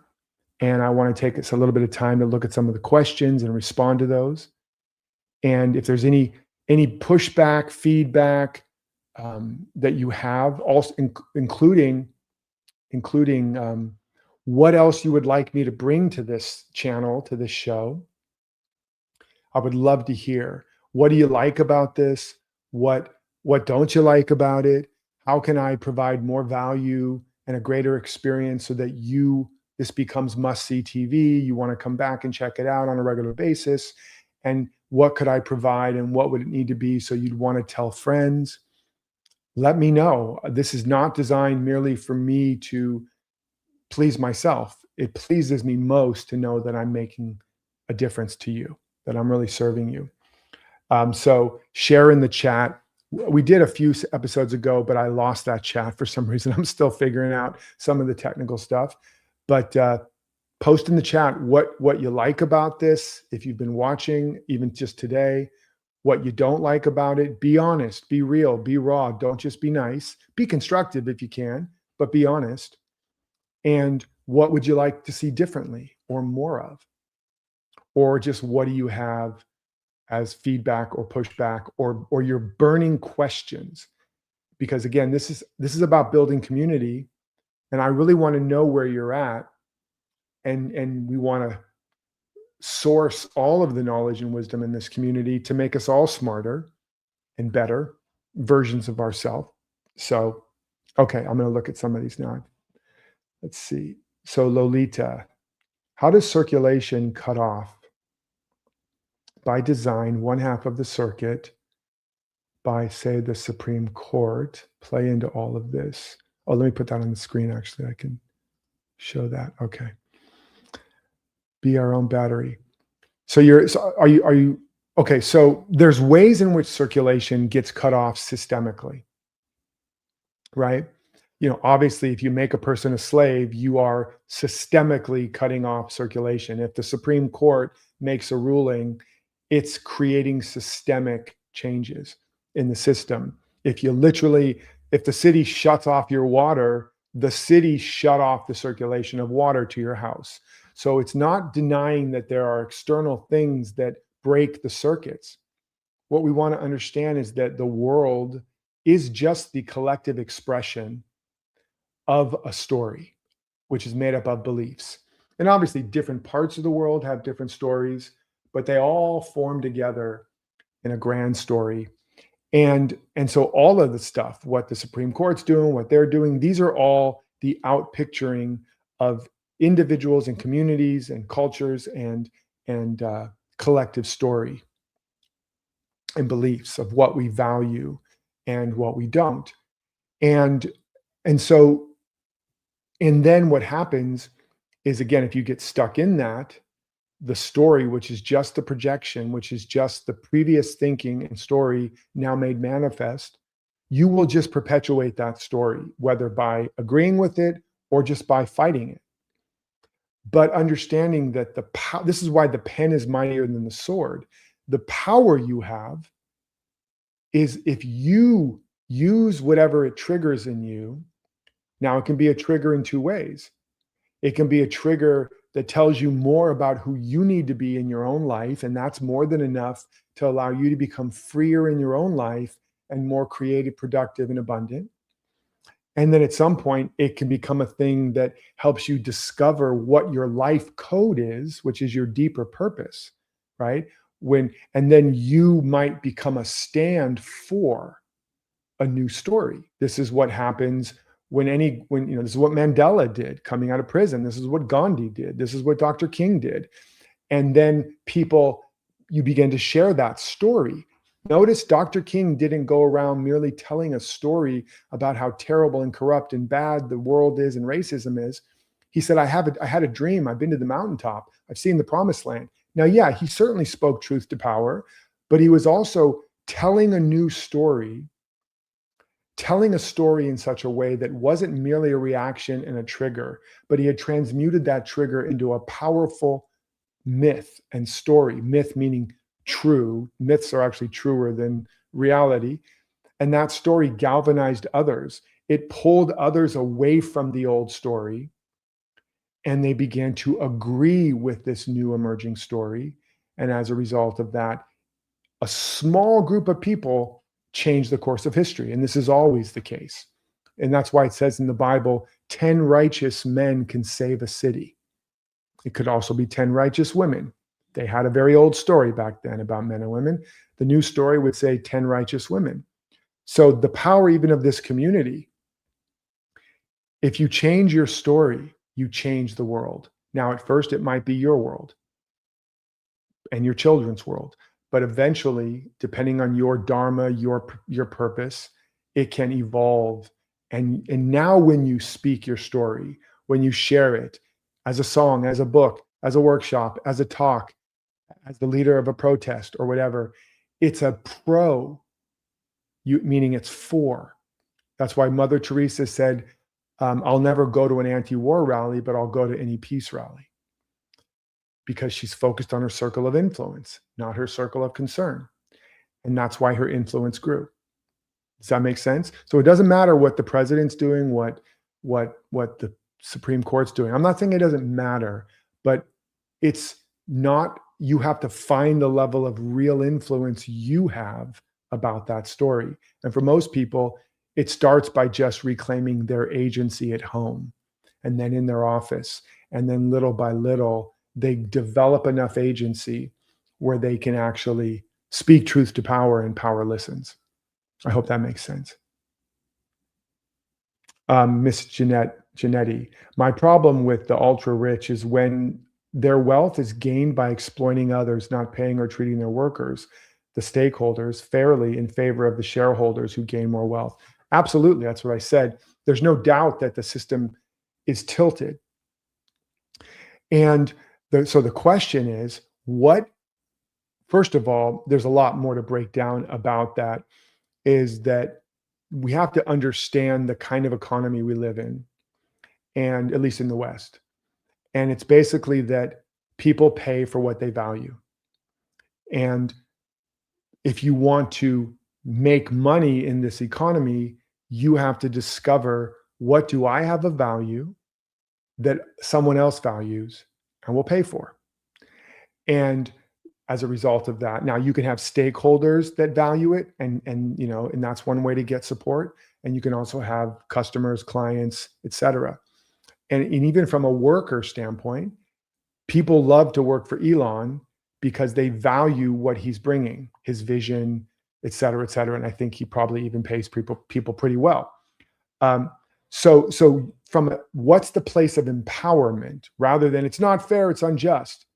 And I want to take us a little bit of time to look at some of the questions and respond to those. And if there's any pushback, feedback that you have, also including what else you would like me to bring to this channel, to this show, I would love to hear. What do you like about this? What don't you like about it? How can I provide more value and a greater experience so that this becomes must-see TV? You want to come back and check it out on a regular basis. And what could I provide and what would it need to be so you'd want to tell friends? Let me know. This is not designed merely for me to please myself. It pleases me most to know that I'm making a difference to you, that I'm really serving you. So share in the chat. We did a few episodes ago, but I lost that chat for some reason. I'm still figuring out some of the technical stuff. But post in the chat what you like about this, if you've been watching, even just today, what you don't like about it. Be honest, be real, be raw. Don't just be nice. Be constructive if you can, but be honest. And what would you like to see differently or more of? Or just what do you have as feedback or pushback or your burning questions? Because again, this is about building community. And I really want to know where you're at. And we want to source all of the knowledge and wisdom in this community to make us all smarter and better versions of ourselves. So, okay, I'm going to look at some of these now. Let's see. So Lolita, how does circulation cut off? By design, one half of the circuit by, say, the Supreme Court play into all of this. Oh, let me put that on the screen, actually. I can show that. Okay. Be our own battery. So are you, okay, so there's ways in which circulation gets cut off systemically, right? Obviously, if you make a person a slave, you are systemically cutting off circulation. If the Supreme Court makes a ruling, it's creating systemic changes in the system. If the city shuts off your water, the city shut off the circulation of water to your house. So it's not denying that there are external things that break the circuits. What we want to understand is that the world is just the collective expression of a story, which is made up of beliefs. And obviously, different parts of the world have different stories, but they all form together in a grand story. And so all of the stuff, what the Supreme Court's doing, what they're doing, these are all the outpicturing of individuals and communities and cultures and collective story and beliefs of what we value and what we don't. And then what happens is, again, if you get stuck in that, the story, which is just the projection, which is just the previous thinking and story now made manifest, you will just perpetuate that story, whether by agreeing with it or just by fighting it. But understanding that this is why the pen is mightier than the sword. The power you have is if you use whatever it triggers in you. Now, it can be a trigger in two ways. It can be a trigger that tells you more about who you need to be in your own life, and that's more than enough to allow you to become freer in your own life and more creative, productive, and abundant. And then at some point, it can become a thing that helps you discover what your life code is, which is your deeper purpose, right? And then you might become a stand for a new story. This is what happens when this is what Mandela did coming out of prison. This is what Gandhi did. This is what Dr. King did. And then you begin to share that story. Notice Dr. King didn't go around merely telling a story about how terrible and corrupt and bad the world is and racism is. He said, I had a dream. I've been to the mountaintop. I've seen the promised land. Now, yeah, he certainly spoke truth to power, but he was also telling a new story, telling a story in such a way that wasn't merely a reaction and a trigger, but he had transmuted that trigger into a powerful myth and story. Myth meaning true. Myths are actually truer than reality. And that story galvanized others. It pulled others away from the old story, and they began to agree with this new emerging story. And as a result of that, a small group of people changed the course of history. And this is always the case. And that's why it says in the Bible, 10 righteous men can save a city. It could also be 10 righteous women. They had a very old story back then about men and women. The new story would say 10 righteous women. So the power even of this community, if you change your story, you change the world. Now, at first, it might be your world and your children's world. But eventually, depending on your dharma, your purpose, it can evolve. And now when you speak your story, when you share it as a song, as a book, as a workshop, as a talk, as the leader of a protest or whatever, it's a meaning it's for. That's why Mother Teresa said, I'll never go to an anti-war rally, but I'll go to any peace rally. Because she's focused on her circle of influence, not her circle of concern. And that's why her influence grew. Does that make sense? So it doesn't matter what the president's doing, what the Supreme Court's doing. I'm not saying it doesn't matter, but it's not, you have to find the level of real influence you have about that story. And for most people, it starts by just reclaiming their agency at home and then in their office. And then little by little, they develop enough agency where they can actually speak truth to power and power listens. I hope that makes sense. Miss Jeanette, Janetti. My problem with the ultra rich is when their wealth is gained by exploiting others, not paying or treating their workers, the stakeholders, fairly in favor of the shareholders who gain more wealth. Absolutely, that's what I said. There's no doubt that the system is tilted. And so the question is, first of all, there's a lot more to break down about that, is that we have to understand the kind of economy we live in, and at least in the West. And it's basically that people pay for what they value. And if you want to make money in this economy, you have to discover, what do I have of value that someone else values and will pay for? And as a result of that, now you can have stakeholders that value it, and that's one way to get support. And you can also have customers, clients, et cetera. And even from a worker standpoint, people love to work for Elon because they value what he's bringing, his vision, et cetera, et cetera. And I think he probably even pays people pretty well. So from what's the place of empowerment, rather than it's not fair, it's unjust.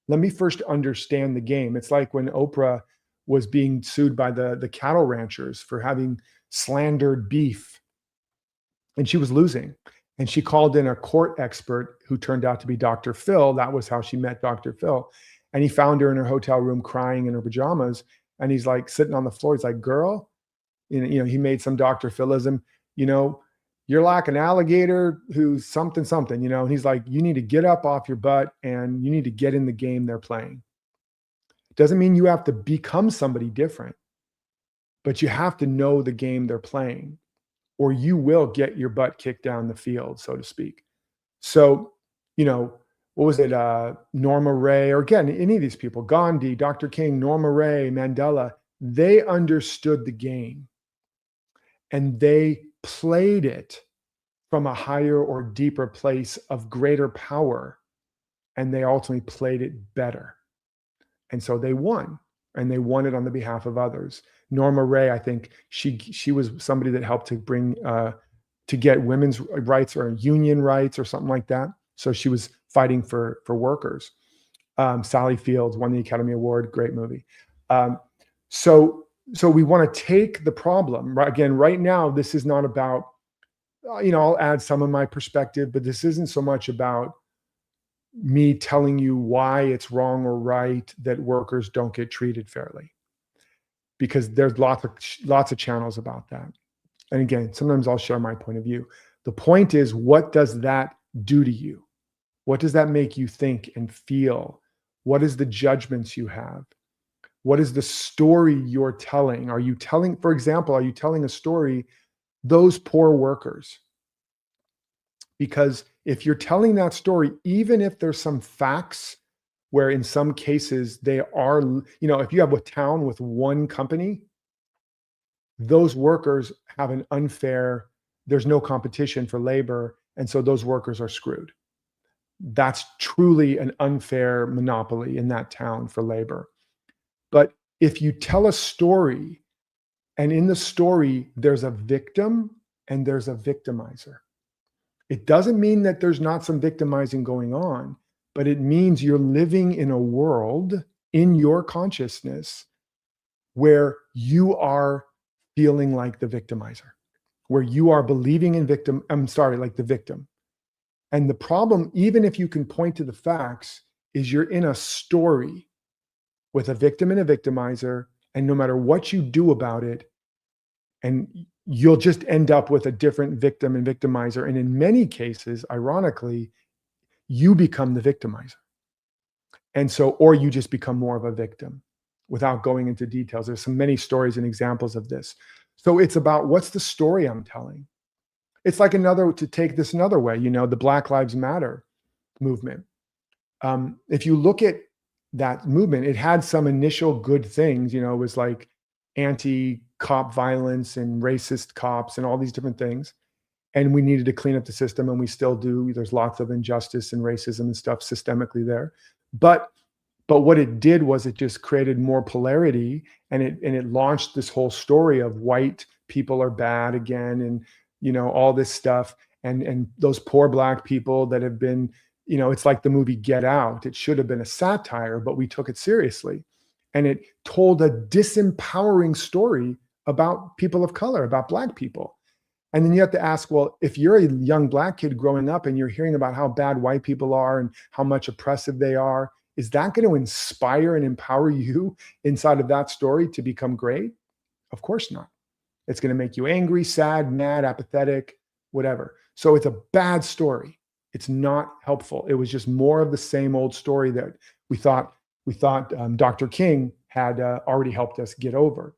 Let me first understand the game. It's like when Oprah was being sued by the cattle ranchers for having slandered beef, and she was losing. And she called in a court expert who turned out to be Dr. Phil. That was how she met Dr. Phil. And he found her in her hotel room crying in her pajamas. And he's like sitting on the floor. He's like, girl, he made some Dr. Philism, you're like an alligator who's something, and he's like, you need to get up off your butt and you need to get in the game they're playing. Doesn't mean you have to become somebody different, but you have to know the game they're playing, or you will get your butt kicked down the field, so to speak. So, what was it? Norma Ray, or again, any of these people, Gandhi, Dr. King, Norma Ray, Mandela, they understood the game and they played it from a higher or deeper place of greater power. And they ultimately played it better. And so they won, and they won it on the behalf of others. Norma Ray, I think she was somebody that helped to bring to get women's rights or union rights or something like that. So she was fighting for workers. Sally Fields won the Academy Award, great movie. So we want to take the problem. Again, right now, this is not about, I'll add some of my perspective, but this isn't so much about me telling you why it's wrong or right that workers don't get treated fairly, because there's lots of channels about that. And again, sometimes I'll share my point of view. The point is, what does that do to you? What does that make you think and feel? What is the judgments you have? What is the story you're telling? Are you telling, for example, a story, those poor workers? Because if you're telling that story, even if there's some facts where in some cases they are, if you have a town with one company, those workers have an unfair, there's no competition for labor. And so those workers are screwed. That's truly an unfair monopoly in that town for labor. But if you tell a story, and in the story, there's a victim and there's a victimizer, it doesn't mean that there's not some victimizing going on, but it means you're living in a world in your consciousness where you are feeling like the victimizer, where you are believing in like the victim. And the problem, even if you can point to the facts, is you're in a story with a victim and a victimizer, and no matter what you do about it, and you'll just end up with a different victim and victimizer. And in many cases, ironically, you become the victimizer. And so, or you just become more of a victim without going into details. There's so many stories and examples of this. So it's about, what's the story I'm telling? It's like to take this another way, the Black Lives Matter movement. If you look at that movement, it had some initial good things, it was like anti-cop violence and racist cops and all these different things. And we needed to clean up the system, and we still do. There's lots of injustice and racism and stuff systemically there. But what it did was it just created more polarity, and it launched this whole story of white people are bad again, and all this stuff. and those poor Black people that have been, it's like the movie Get Out. It should have been a satire, but we took it seriously. And it told a disempowering story about people of color, about Black people. And then you have to ask, well, if you're a young Black kid growing up and you're hearing about how bad white people are and how much oppressive they are, is that going to inspire and empower you inside of that story to become great? Of course not. It's going to make you angry, sad, mad, apathetic, whatever. So it's a bad story. It's not helpful. It was just more of the same old story that we thought Dr. King had already helped us get over.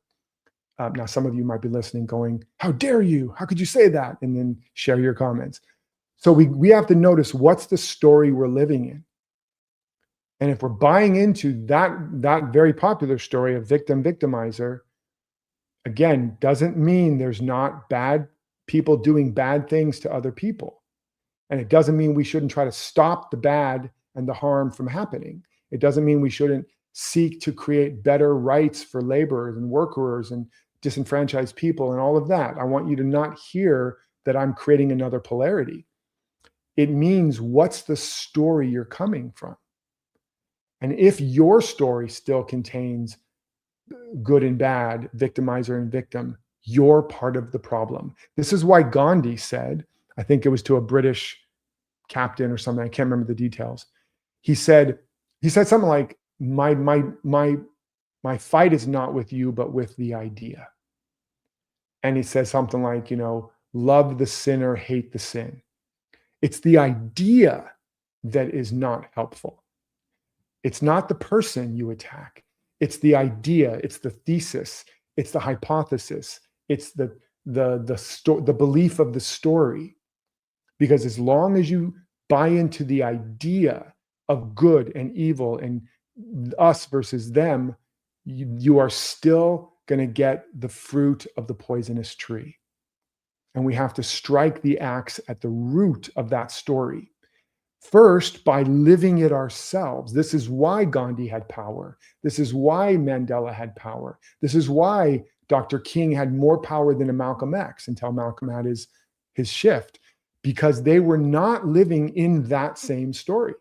Now, some of you might be listening going, how dare you? How could you say that? And then share your comments. So we have to notice, what's the story we're living in? And if we're buying into that very popular story of victimizer, again, doesn't mean there's not bad people doing bad things to other people. And it doesn't mean we shouldn't try to stop the bad and the harm from happening. It doesn't mean we shouldn't seek to create better rights for laborers and workers and disenfranchised people and all of that. I want you to not hear that I'm creating another polarity. It means, what's the story you're coming from? And if your story still contains good and bad, victimizer and victim, you're part of the problem. This is why Gandhi said, I think it was to a British captain or something, I can't remember the details. He said something like, my fight is not with you, but with the idea. And he says something like, love the sinner, hate the sin. It's the idea that is not helpful. It's not the person you attack. It's the idea. It's the thesis. It's the hypothesis. It's the belief of the story. Because as long as you buy into the idea of good and evil and us versus them, you are still going to get the fruit of the poisonous tree. And we have to strike the axe at the root of that story. First, by living it ourselves. This is why Gandhi had power. This is why Mandela had power. This is why Dr. King had more power than a Malcolm X until Malcolm had his shift, because they were not living in that same story.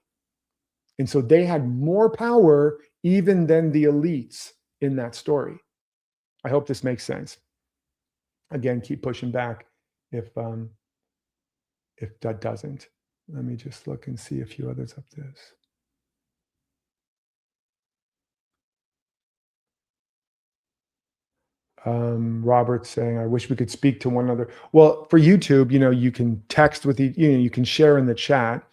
And so they had more power even than the elites in that story. I hope this makes sense. Again, keep pushing back if that doesn't. Let me just look and see a few others of this. Robert's saying, I wish we could speak to one another. Well, for YouTube, you can text with you can share in the chat.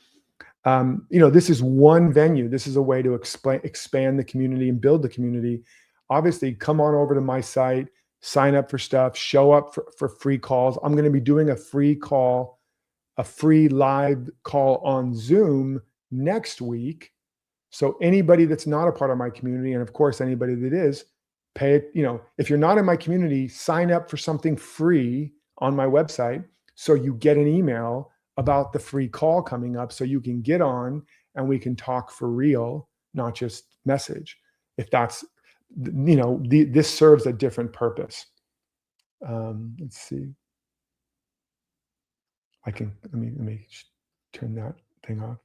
This is one venue. This is a way to expand the community and build the community. Obviously, come on over to my site, sign up for stuff, show up for free calls. I'm going to be doing a free live call on Zoom next week. So anybody that's not a part of my community, and of course, anybody that is, pay it. If you're not in my community, sign up for something free on my website so you get an email about the free call coming up so you can get on and we can talk for real, not just message. If that's, this serves a different purpose. Let's see. Let me turn that thing off.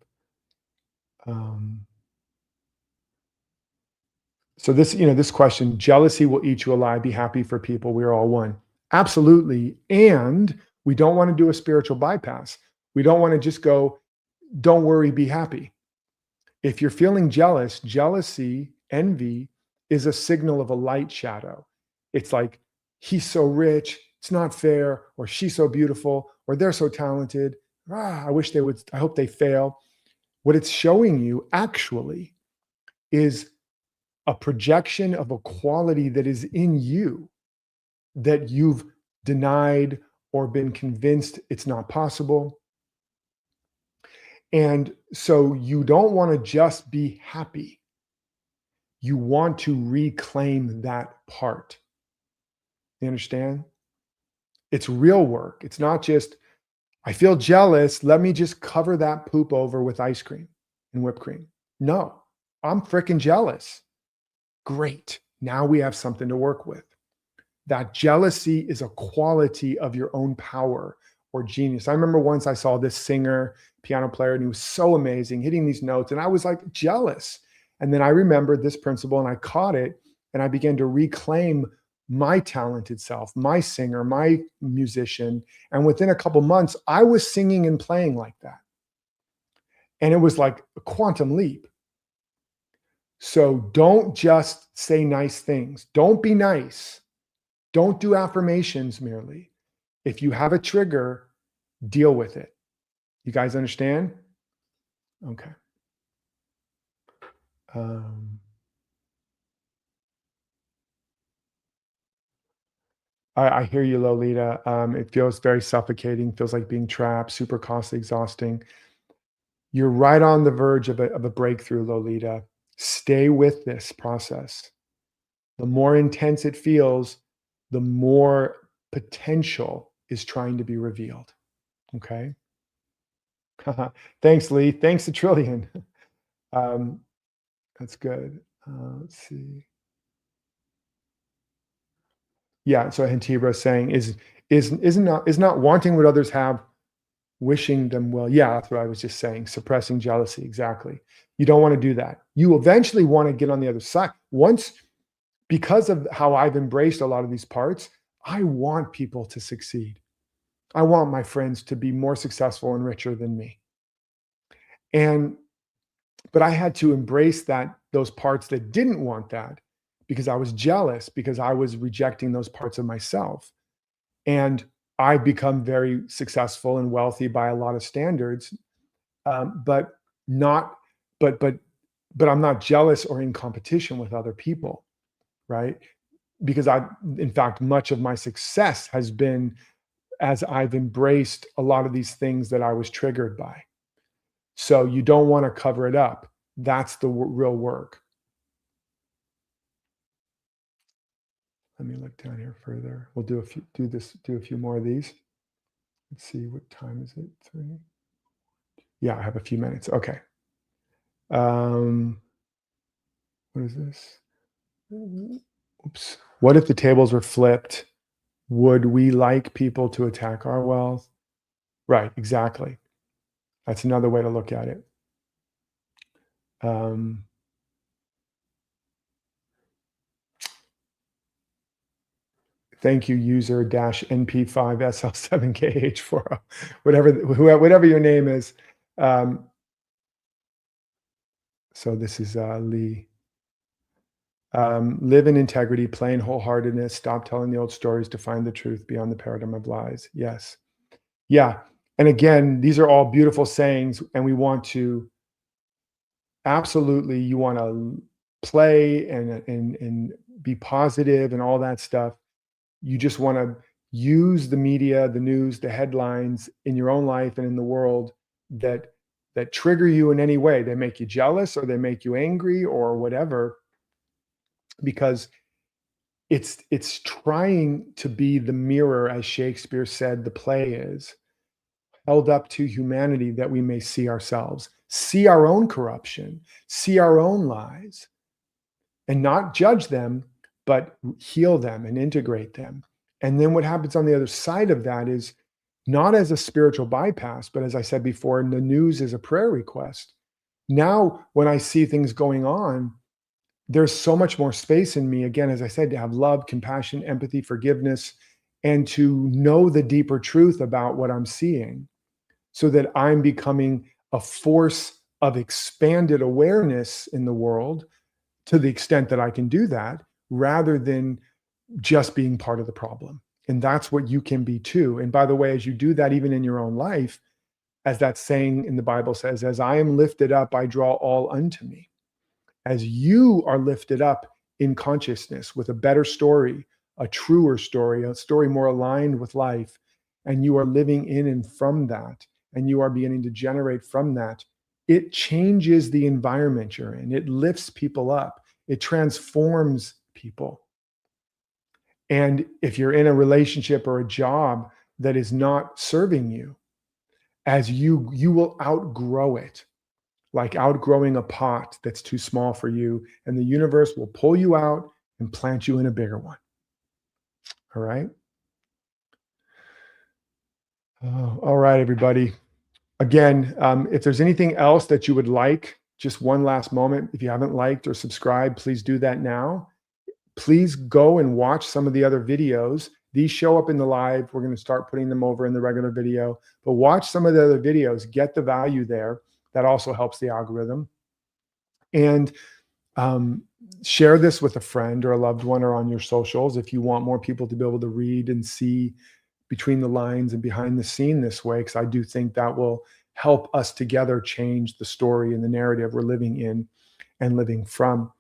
So this question, jealousy will eat you alive, be happy for people, we're all one. Absolutely. And we don't want to do a spiritual bypass. We don't want to just go, don't worry, be happy. If you're feeling jealous, jealousy, envy is a signal of a light shadow. It's like, he's so rich, it's not fair, or she's so beautiful, or they're so talented. I wish they would, I hope they fail. What it's showing you actually is a projection of a quality that is in you that you've denied or been convinced it's not possible. And so you don't want to just be happy. You want to reclaim that part. You understand? It's real work. It's not just, I feel jealous, let me just cover that poop over with ice cream and whipped cream. No, I'm freaking jealous. Great. Now we have something to work with. That jealousy is a quality of your own power or genius. I remember once I saw this singer, piano player, and he was so amazing, hitting these notes, and I was like jealous. And then I remembered this principle and I caught it, and I began to reclaim my talented self, my singer, my musician. And within a couple months, I was singing and playing like that. And it was like a quantum leap. So don't just say nice things. Don't be nice. Don't do affirmations merely. If you have a trigger, deal with it. You guys understand? Okay. I hear you, Lolita. It feels very suffocating, feels like being trapped, super costly, exhausting. You're right on the verge of a breakthrough, Lolita. Stay with this process. The more intense it feels, the more potential is trying to be revealed. Okay. Thanks, Lee. Thanks to Trillion. Um, that's good. Let's see. Yeah. So Hantibra is saying is not wanting what others have, wishing them well. Yeah, that's what I was just saying. Suppressing jealousy. Exactly. You don't want to do that. You eventually want to get on the other side. Once, because of how I've embraced a lot of these parts, I want people to succeed. I want my friends to be more successful and richer than me. But I had to embrace those parts that didn't want that, because I was jealous, because I was rejecting those parts of myself. And I've become very successful and wealthy by a lot of standards, but not, but I'm not jealous or in competition with other people, right? Because in fact, much of my success has been as I've embraced a lot of these things that I was triggered by. So you don't want to cover it up. That's the real work. Let me look down here further. We'll do a few more of these. Let's see, what time is it? 3. Yeah, I have a few minutes. Okay. What is this? Oops. What if the tables were flipped? Would we like people to attack our wealth? Right, exactly. That's another way to look at it. Thank you, user -NP5SL7KH4, whatever your name is. So this is Lee. Live in integrity, play in wholeheartedness, stop telling the old stories to find the truth beyond the paradigm of lies. Yes. Yeah. And again, these are all beautiful sayings, and we want to absolutely, you want to play and be positive and all that stuff. You just want to use the media, the news, the headlines in your own life and in the world that trigger you in any way. They make you jealous or they make you angry or whatever, because it's trying to be the mirror, as Shakespeare said the play is, held up to humanity, that we may see ourselves, see our own corruption, see our own lies, and not judge them, but heal them and integrate them. And then what happens on the other side of that is not as a spiritual bypass, but as I said before, the news is a prayer request. Now, when I see things going on, there's so much more space in me, again, as I said, to have love, compassion, empathy, forgiveness, and to know the deeper truth about what I'm seeing, so that I'm becoming a force of expanded awareness in the world to the extent that I can do that, rather than just being part of the problem. And that's what you can be too. And by the way, as you do that, even in your own life, as that saying in the Bible says, as I am lifted up, I draw all unto me. As you are lifted up in consciousness with a better story, a truer story, a story more aligned with life, and you are living in and from that, and you are beginning to generate from that, it changes the environment you're in. It lifts people up. It transforms people. And if you're in a relationship or a job that is not serving you, as you will outgrow it, like outgrowing a pot that's too small for you, and the universe will pull you out and plant you in a bigger one. All right. Oh, all right, everybody. Again, if there's anything else that you would like, just one last moment. If you haven't liked or subscribed, please do that now. Please go and watch some of the other videos. These show up in the live. We're going to start putting them over in the regular video, but watch some of the other videos, get the value there. That also helps the algorithm. And share this with a friend or a loved one or on your socials if you want more people to be able to read and see between the lines and behind the scene this way, because I do think that will help us together change the story and the narrative we're living in and living from.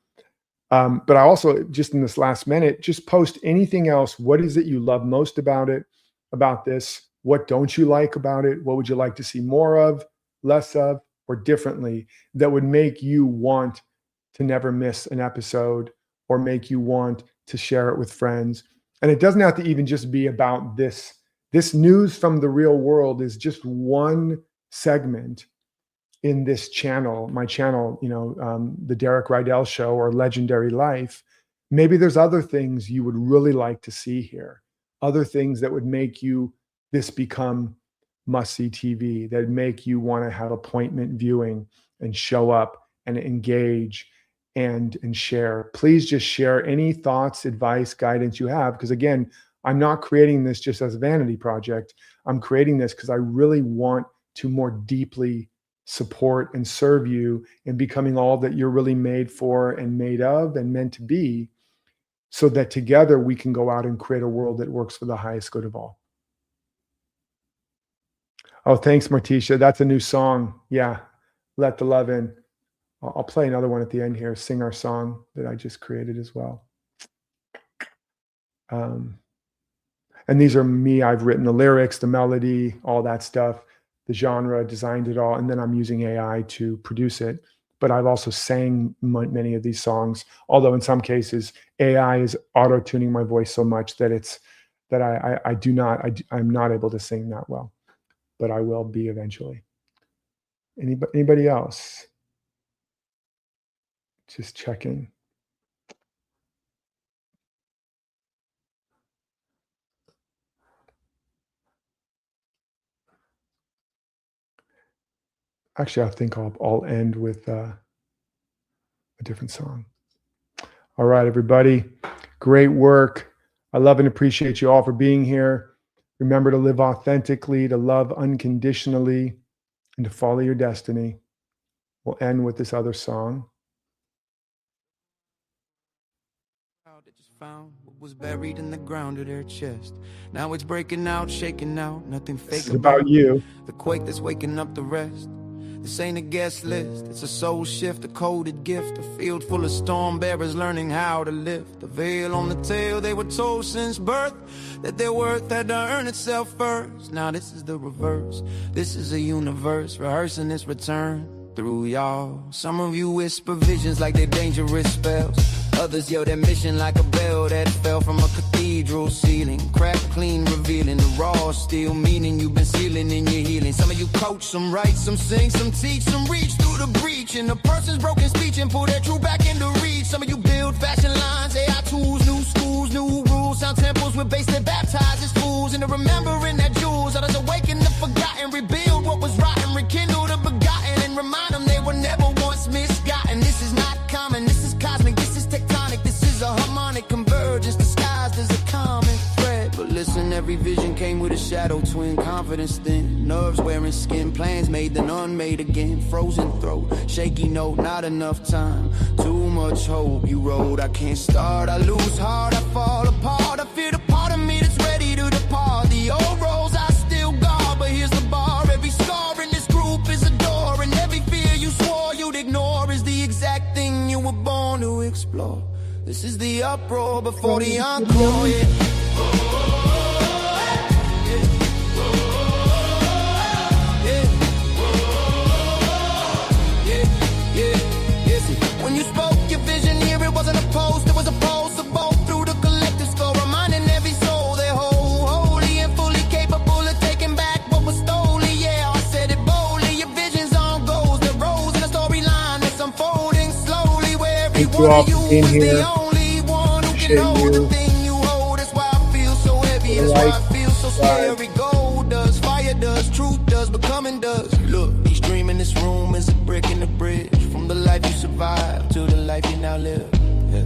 But I also, just in this last minute, just post anything else. What is it you love most about it, about this? What don't you like about it? What would you like to see more of, less of, or differently that would make you want to never miss an episode or make you want to share it with friends? And it doesn't have to even just be about this. This news from the real world is just one segment in this channel, my channel, the Derek Rydall Show or Legendary Life. Maybe there's other things you would really like to see here, other things that would make this become must-see TV, that make you want to have appointment viewing and show up and engage and share. Please just share any thoughts, advice, guidance you have, because again, I'm not creating this just as a vanity project. I'm creating this because I really want to more deeply support and serve you in becoming all that you're really made for and made of and meant to be, so that together we can go out and create a world that works for the highest good of all. Oh, thanks, Martisha. That's a new song. Yeah, Let the Love In. I'll play another one at the end here, sing our song that I just created as well. And these are me. I've written the lyrics, the melody, all that stuff, the genre, designed it all, and then I'm using AI to produce it. But I've also sang many of these songs, although in some cases AI is auto-tuning my voice so much that I'm not able to sing that well, but I will be eventually. Anybody else? Just checking. Actually, I think I'll end with a different song. All right, everybody. Great work. I love and appreciate you all for being here. Remember to live authentically, to love unconditionally, and to follow your destiny. We'll end with this other song. Found what was buried in the ground of their chest. Now it's breaking out, shaking out, nothing fake This is about you. The quake that's waking up the rest. This ain't a guest list, it's a soul shift, a coded gift, a field full of storm bearers learning how to lift. The veil on the tail, they were told since birth that their worth had to earn itself first. Now this is the reverse, this is a universe rehearsing its return through y'all. Some of you whisper visions like they're dangerous spells. Others yell their mission like a bell that fell from a cathedral ceiling. Cracked clean, revealing the raw steel meaning you've been sealing in your healing. Some of you coach, some write, some sing, some teach, some reach through the breach in a person's broken speech and pull their truth back into reach. Some of you build fashion lines, AI tools, new schools, new rules, sound temples with base that baptize as fools into remembering that jewels. Others awaken the forgotten, rebuild what was rotten, rekindle the begotten, and remind them they were never once misgotten. This is not common, this is cosmic, this is tectonic, this is a harmonic convergence disguised as a common thread. But listen, every vision came with a shadow twin, confidence thin, nerves wearing skin, plans made then unmade again, frozen throat, shaky note, not enough time, too much hope you rode. I can't start, I lose heart, I fall apart, I fear the part of me that's ready to depart. The old roles I still guard, but here's the bar, every scar in this group is a door, and every fear you swore you'd ignore is the exact thing you were born to explore. This is the uproar before the encore, yeah. When you spoke your vision here, it wasn't a post, it was a pulse of both through the collective skull, reminding every soul they're whole, holy and fully capable of taking back what was stolen. Yeah, I said it boldly, your vision's on goals, the roles in a storyline that's unfolding slowly, where every one of you is the only one who can hold the thing you hold. That's why I feel so heavy, that's why I feel so scary. gold does, fire does, truth does, becoming does. Look, each dream in this room is a brick in the bridge, from the life you survived to the life you now live. Yeah.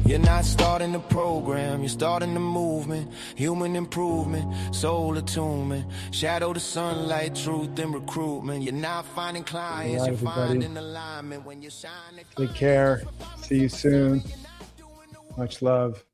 You're not starting the program, you're starting the movement. Human improvement, soul attunement. Shadow to sunlight, truth and recruitment. You're not finding clients, you're finding alignment. When you shine, Take care. See you soon. Much love.